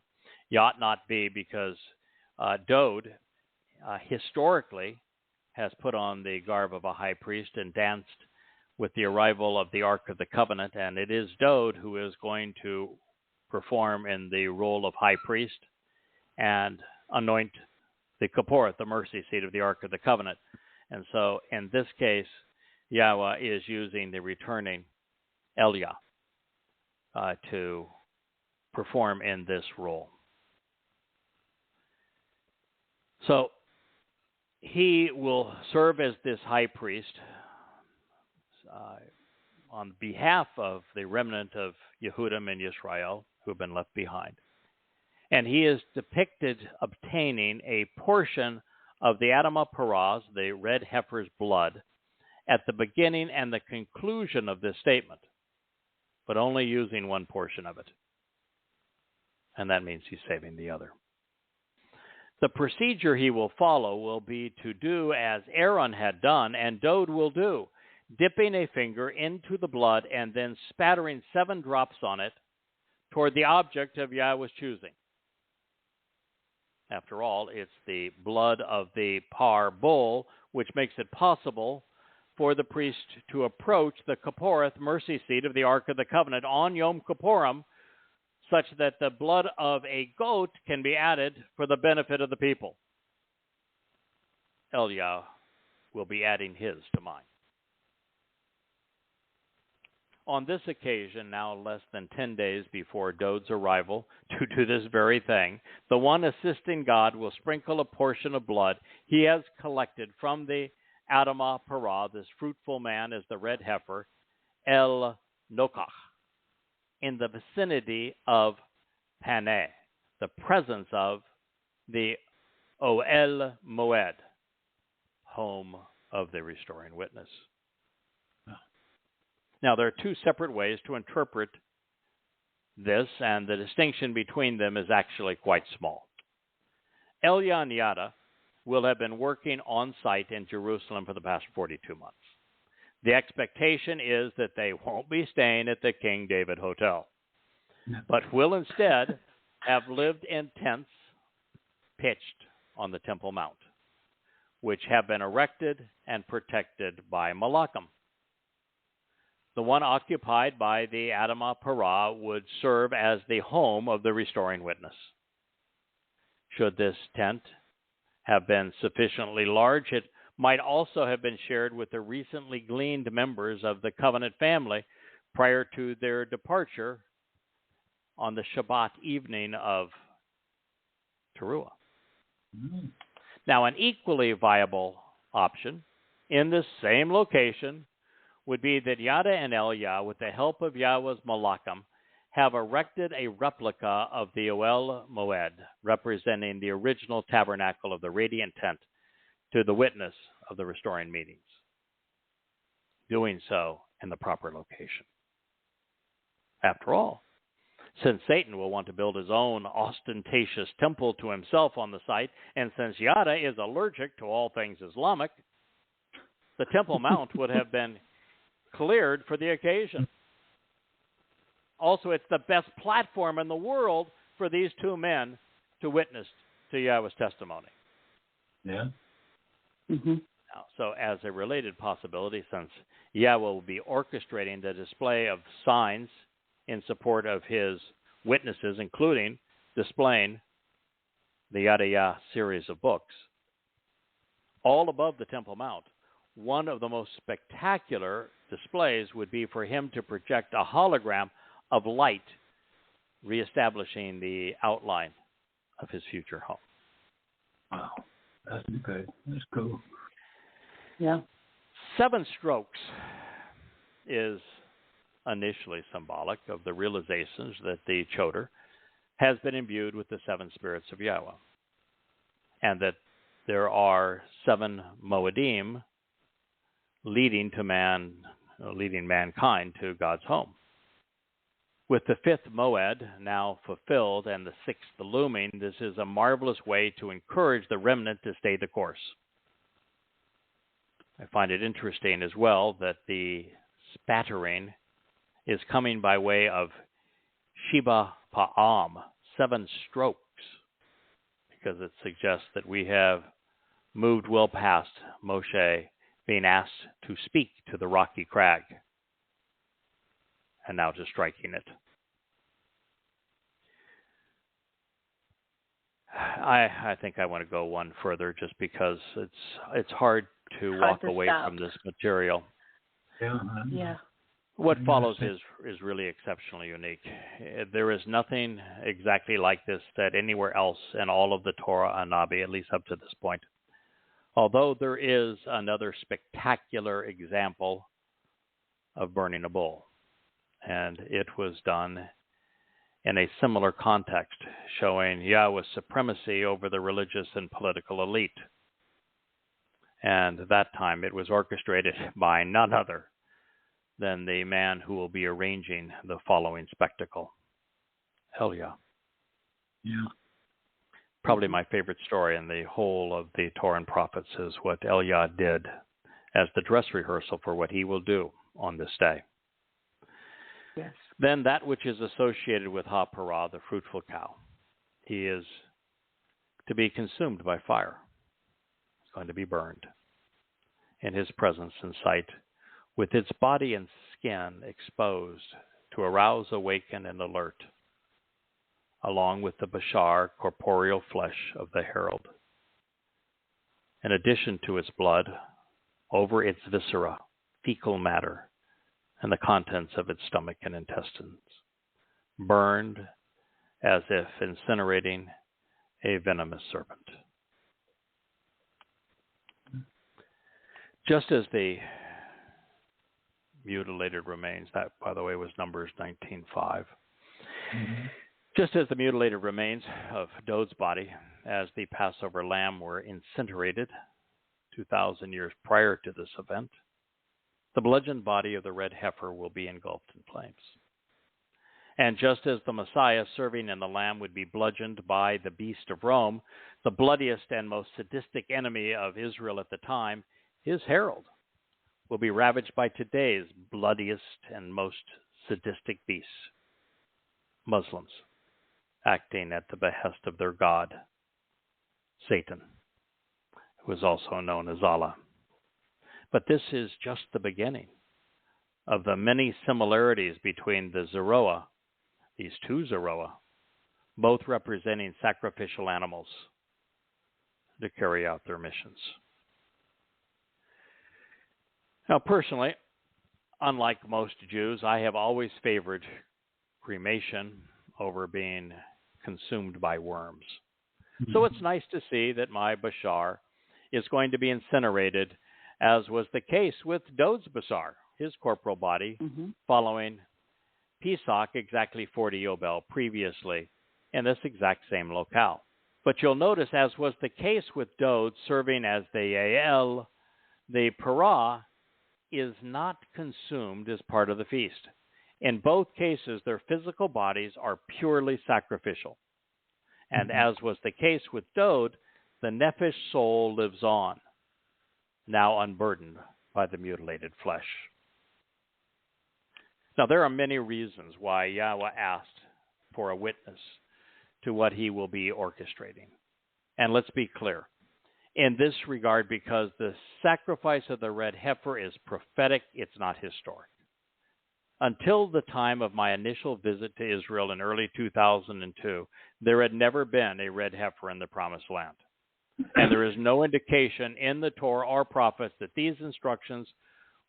you ought not be, because Dode historically has put on the garb of a high priest and danced with the arrival of the Ark of the Covenant, and it is Dode who is going to perform in the role of high priest and anoint the Kapporeth, the mercy seat of the Ark of the Covenant. And so in this case, Yahowah is using the returning Eliah to perform in this role. So he will serve as this high priest on behalf of the remnant of Yehudim and Yisrael who have been left behind. And he is depicted obtaining a portion of the Adamah Paraz, the red heifer's blood, at the beginning and the conclusion of this statement, but only using one portion of it. And that means he's saving the other. The procedure he will follow will be to do as Aaron had done, and Dode will do, dipping a finger into the blood and then spattering 7 drops on it toward the object of Yahowah's choosing. After all, it's the blood of the par bull which makes it possible for the priest to approach the Kapporeth mercy seat of the Ark of the Covenant on Yom Kippurim, such that the blood of a goat can be added for the benefit of the people. Eliah will be adding his to mine. On this occasion, now less than 10 days before Dode's arrival to do this very thing, the one assisting God will sprinkle a portion of blood he has collected from the Adamah Parah, this fruitful man as the red heifer, El Nokach, in the vicinity of Paneh, the presence of the Oel Moed, home of the restoring witness. Now, there are 2 separate ways to interpret this, and the distinction between them is actually quite small. Eliah and Yada will have been working on site in Jerusalem for the past 42 months. The expectation is that they won't be staying at the King David Hotel, but will instead have lived in tents pitched on the Temple Mount, which have been erected and protected by Malachim. The one occupied by the Adamah Parah would serve as the home of the restoring witness. Should this tent have been sufficiently large, it might also have been shared with the recently gleaned members of the covenant family prior to their departure on the Shabat evening of Towrah. Now, an equally viable option in this same location would be that Yada and Eliah, with the help of Yahowah's Malachim, have erected a replica of the Oel Moed, representing the original tabernacle of the radiant tent, to the witness of the restoring meetings, doing so in the proper location. After all, since Satan will want to build his own ostentatious temple to himself on the site, and since Yada is allergic to all things Islamic, the Temple Mount would have been cleared for the occasion. Also, it's the best platform in the world for these two men to witness to Yahweh's testimony. Yeah. Mm-hmm. Now, so as a related possibility, since Yahweh will be orchestrating the display of signs in support of his witnesses, including displaying the Yasha'yah series of books, all above the Temple Mount, one of the most spectacular displays would be for him to project a hologram of light, reestablishing the outline of his future home. Wow. That's good. That's cool. Yeah. 7 strokes is initially symbolic of the realizations that the Choder has been imbued with the 7 spirits of Yahweh, and that there are 7 Moedim leading mankind to God's home. With the 5th Moed now fulfilled and the 6th looming, this is a marvelous way to encourage the remnant to stay the course. I find it interesting as well that the spattering is coming by way of Sheba Pa'am, 7 strokes, because it suggests that we have moved well past Moshe being asked to speak to the rocky crag, and now to striking it. I think I want to go one further, just because it's hard to walk away from this material. Yeah. Yeah. What follows is really exceptionally unique. There is nothing exactly like this said anywhere else in all of the Torah and Nabi, at least up to this point. Although there is another spectacular example of burning a bull, and it was done in a similar context, showing Yahweh's supremacy over the religious and political elite. And that time it was orchestrated by none other than the man who will be arranging the following spectacle, Eliah. Yeah. Probably my favorite story in the whole of the Torah and Prophets is what Eliah did as the dress rehearsal for what he will do on this day. Yes. Then that which is associated with Ha-Parah, the fruitful cow, he is to be consumed by fire. It's going to be burned in his presence and sight, with its body and skin exposed to arouse, awaken, and alert, along with the bashar, corporeal flesh of the herald. In addition to its blood, over its viscera, fecal matter, and the contents of its stomach and intestines, burned as if incinerating a venomous serpent. Just as the mutilated remains, that, by the way, was Numbers 19:5. Mm-hmm. Just as the mutilated remains of Dod's body, as the Passover lamb, were incinerated 2,000 years prior to this event, the bludgeoned body of the red heifer will be engulfed in flames. And just as the Messiah serving in the lamb would be bludgeoned by the beast of Rome, the bloodiest and most sadistic enemy of Israel at the time, his herald, will be ravaged by today's bloodiest and most sadistic beasts, Muslims, acting at the behest of their god, Satan, who is also known as Allah. But this is just the beginning of the many similarities between the Zikarown, these two Zikarown, both representing sacrificial animals to carry out their missions. Now, personally, unlike most Jews, I have always favored cremation over being consumed by worms. Mm-hmm. So it's nice to see that my bashar is going to be incinerated, as was the case with Dod's bashar, his corporal body, following Pesach exactly 40 Yobel previously in this exact same locale. But you'll notice, as was the case with Dod serving as the Yael, the Parah is not consumed as part of the feast. In both cases, their physical bodies are purely sacrificial. And as was the case with Dod, the nephesh soul lives on, now unburdened by the mutilated flesh. Now, there are many reasons why Yahowah asked for a witness to what he will be orchestrating. And let's be clear in this regard, because the sacrifice of the red heifer is prophetic, it's not historic. Until the time of my initial visit to Israel in early 2002, there had never been a red heifer in the Promised Land. And there is no indication in the Torah or prophets that these instructions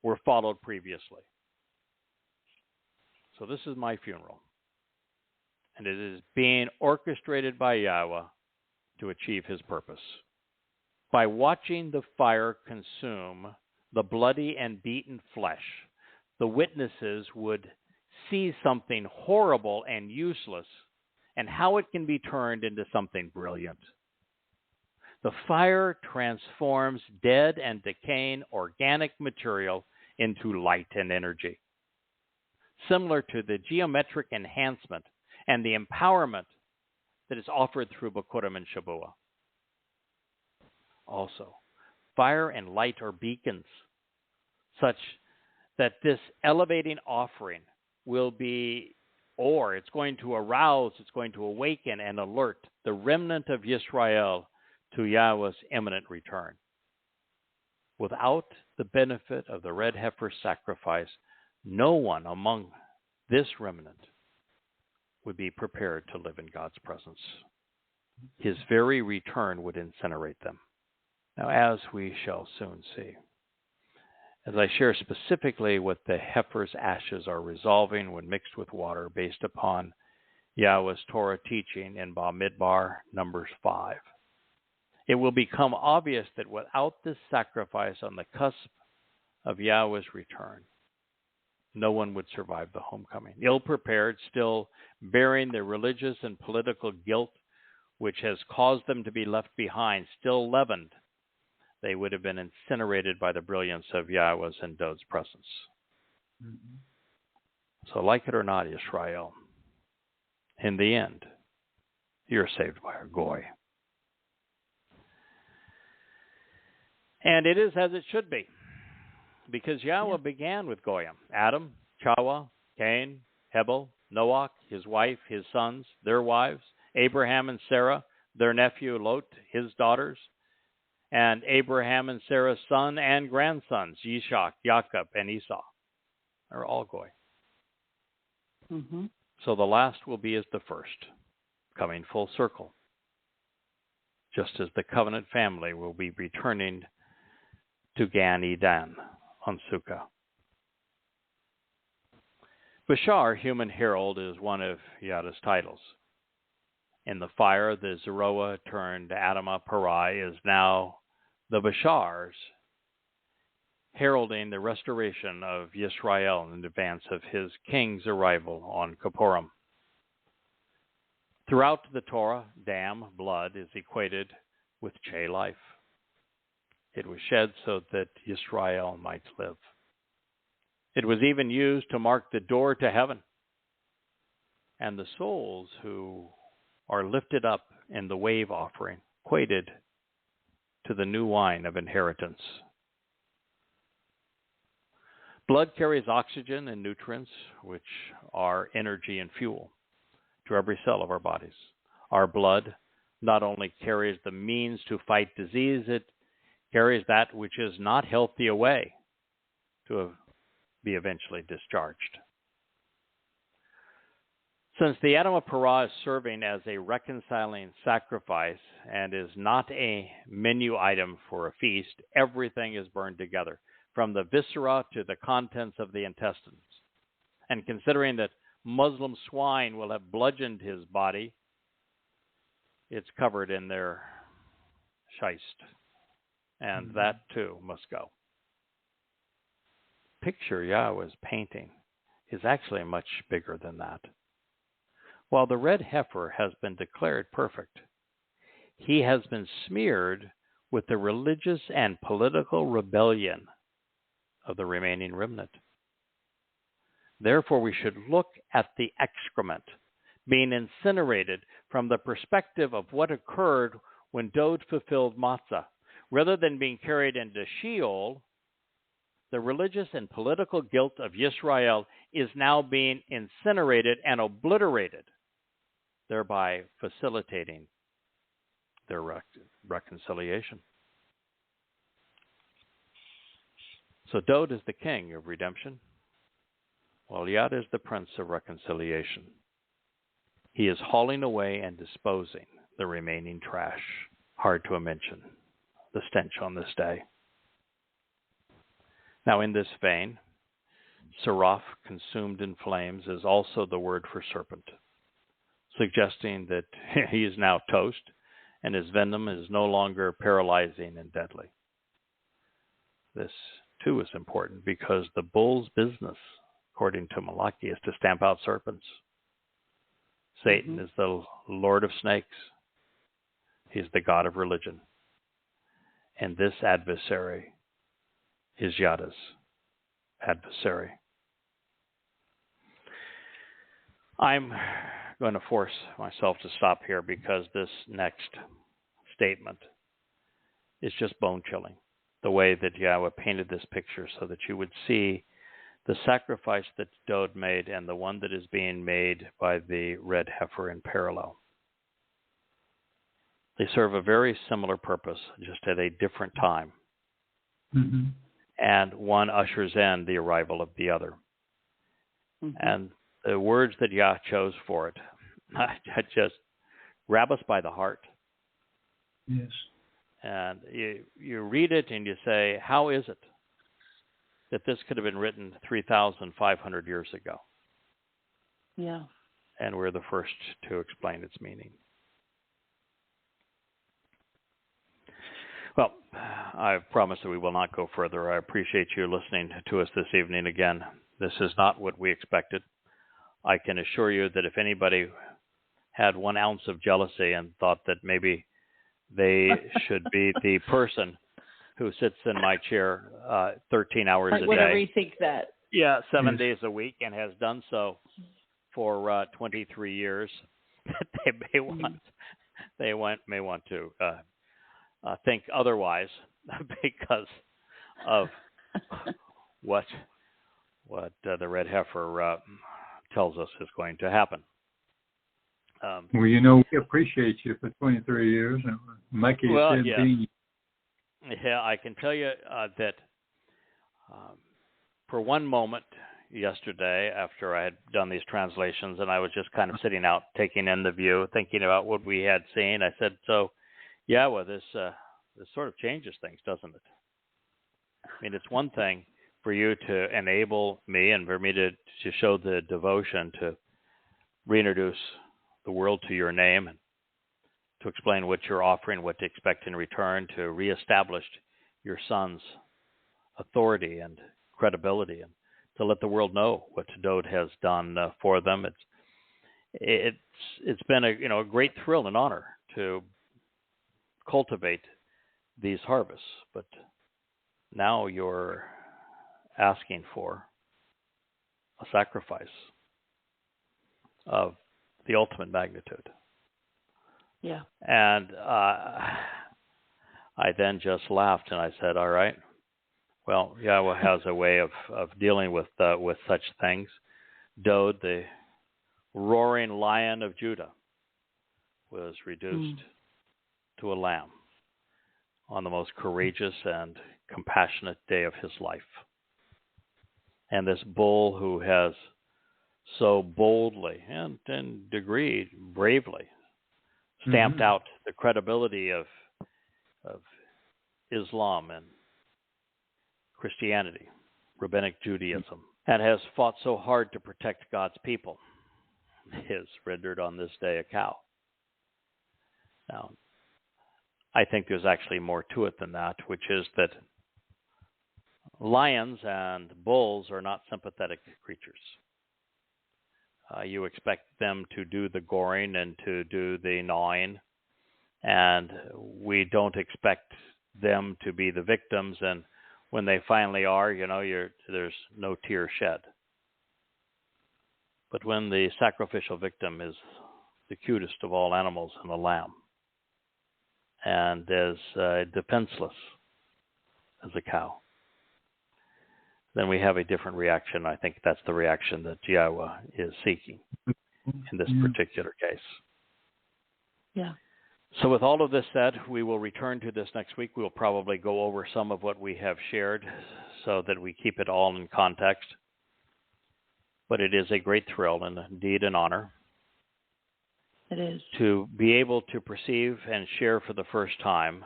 were followed previously. So this is my funeral. And it is being orchestrated by Yahowah to achieve his purpose. By watching the fire consume the bloody and beaten flesh, the witnesses would see something horrible and useless and how it can be turned into something brilliant. The fire transforms dead and decaying organic material into light and energy, similar to the geometric enhancement and the empowerment that is offered through Bikurim and Shabuah. Also, fire and light are beacons, such that this elevating offering will be, or it's going to arouse, it's going to awaken and alert the remnant of Yisrael to Yahowah's imminent return. Without the benefit of the red heifer sacrifice, no one among this remnant would be prepared to live in God's presence. His very return would incinerate them. Now, as we shall soon see, as I share specifically what the heifer's ashes are resolving when mixed with water based upon Yahowah's Torah teaching in Bamidbar, Numbers 5, it will become obvious that without this sacrifice on the cusp of Yahowah's return, no one would survive the homecoming. Ill-prepared, still bearing the religious and political guilt which has caused them to be left behind, still leavened, they would have been incinerated by the brilliance of Yahowah's and Dod's presence. Mm-hmm. So like it or not, Israel, in the end, you're saved by a goy. And it is as it should be, because Yahowah began with Goyim: Adam, Chawah, Cain, Hebel, Noach, his wife, his sons, their wives, Abraham and Sarah, their nephew Lot, his daughters, and Abraham and Sarah's son and grandsons, Yishak, Jacob, and Esau, are all Goy. Mm-hmm. So the last will be as the first, coming full circle, just as the covenant family will be returning to Gan Eden on Sukkah. Bashar, human herald, is one of Yahowah's titles. In the fire, the Zikarown turned Adamah Parai is now the Bashars, heralding the restoration of Yisrael in advance of his king's arrival on Kippurim. Throughout the Torah, dam, blood, is equated with Che life. It was shed so that Yisrael might live. It was even used to mark the door to heaven. And the souls who are lifted up in the wave offering, equated to the new wine of inheritance. Blood carries oxygen and nutrients, which are energy and fuel, to every cell of our bodies. Our blood not only carries the means to fight disease, it carries that which is not healthy away to be eventually discharged. Since the Adamah Parah is serving as a reconciling sacrifice and is not a menu item for a feast, everything is burned together, from the viscera to the contents of the intestines. And considering that Muslim swine will have bludgeoned his body, it's covered in their shist, and that too must go. Picture Yahowah's painting is actually much bigger than that. While the red heifer has been declared perfect, he has been smeared with the religious and political rebellion of the remaining remnant. Therefore, we should look at the excrement being incinerated from the perspective of what occurred when Dod fulfilled matzah. Rather than being carried into Sheol, the religious and political guilt of Yisrael is now being incinerated and obliterated, thereby facilitating their reconciliation. So Dod is the king of redemption, while Yad is the prince of reconciliation. He is hauling away and disposing the remaining trash. Hard to mention the stench on this day. Now, in this vein, Seraph, consumed in flames, is also the word for serpent, suggesting that he is now toast and his venom is no longer paralyzing and deadly. This, too, is important because the bull's business, according to Malachi, is to stamp out serpents. Satan is the lord of snakes. He's the god of religion. And this adversary is Yah's adversary. I'm going to force myself to stop here because this next statement is just bone-chilling. The way that Yahowah painted this picture so that you would see the sacrifice that Dod made and the one that is being made by the red heifer in parallel. They serve a very similar purpose, just at a different time. Mm-hmm. And one ushers in the arrival of the other. Mm-hmm. And the words that Yah chose for it just grab us by the heart. Yes. And you read it and you say, how is it that this could have been written 3,500 years ago? Yeah. And we're the first to explain its meaning. Well, I've promised that we will not go further. I appreciate you listening to us this evening again. This is not what we expected. I can assure you that if anybody had 1 ounce of jealousy and thought that maybe they should be the person who sits in my chair 13 hours a day. Whenever you think that. Yeah, 7 days a week, and has done so for 23 years. They may want to think otherwise because of what the red heifer tells us is going to happen. Well, we appreciate you for 23 years, and Mikey said being. Yeah, I can tell you that for one moment yesterday, after I had done these translations, and I was just kind of sitting out, taking in the view, thinking about what we had seen, I said, "So, Yahowah, this sort of changes things, doesn't it? I mean, it's one thing for you to enable me and for me to show the devotion to reintroduce the world to your name and to explain what you're offering, what to expect in return, to reestablish your son's authority and credibility, and to let the world know what Dod has done for them. It's been a great thrill and honor to cultivate these harvests, but now you're asking for a sacrifice of the ultimate magnitude. Yeah. And I then just laughed and I said, all right, well, Yahowah has a way of dealing with such things. Dod, the roaring lion of Judah, was reduced to a lamb on the most courageous and compassionate day of his life. And this bull who has so boldly and in degree bravely stamped out the credibility of Islam and Christianity, rabbinic Judaism, and has fought so hard to protect God's people, is rendered on this day a cow. Now, I think there's actually more to it than that, which is that lions and bulls are not sympathetic creatures. You expect them to do the goring and to do the gnawing, and we don't expect them to be the victims, and when they finally are, there's no tear shed. But when the sacrificial victim is the cutest of all animals and a lamb, and as defenseless as a cow, then we have a different reaction. I think that's the reaction that Yahowah is seeking in this particular case. Yeah. So with all of this said, we will return to this next week. We will probably go over some of what we have shared so that we keep it all in context. But it is a great thrill and indeed an honor. It is. To be able to perceive and share for the first time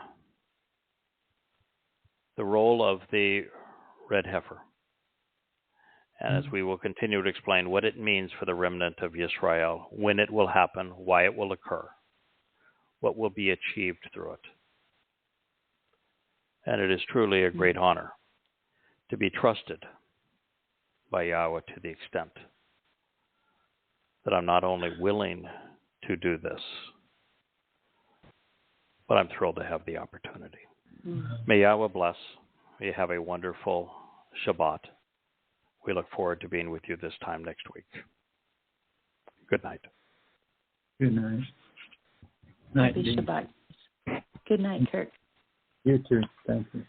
the role of the red heifer. And as we will continue to explain what it means for the remnant of Israel, when it will happen, why it will occur, what will be achieved through it. And it is truly a great honor to be trusted by Yahowah to the extent that I'm not only willing to do this, but I'm thrilled to have the opportunity. May Yahowah bless. May you have a wonderful Shabbat. We look forward to being with you this time next week. Good night. Good night. Happy Shabbat. Good night, Kirk. You too. Thank you.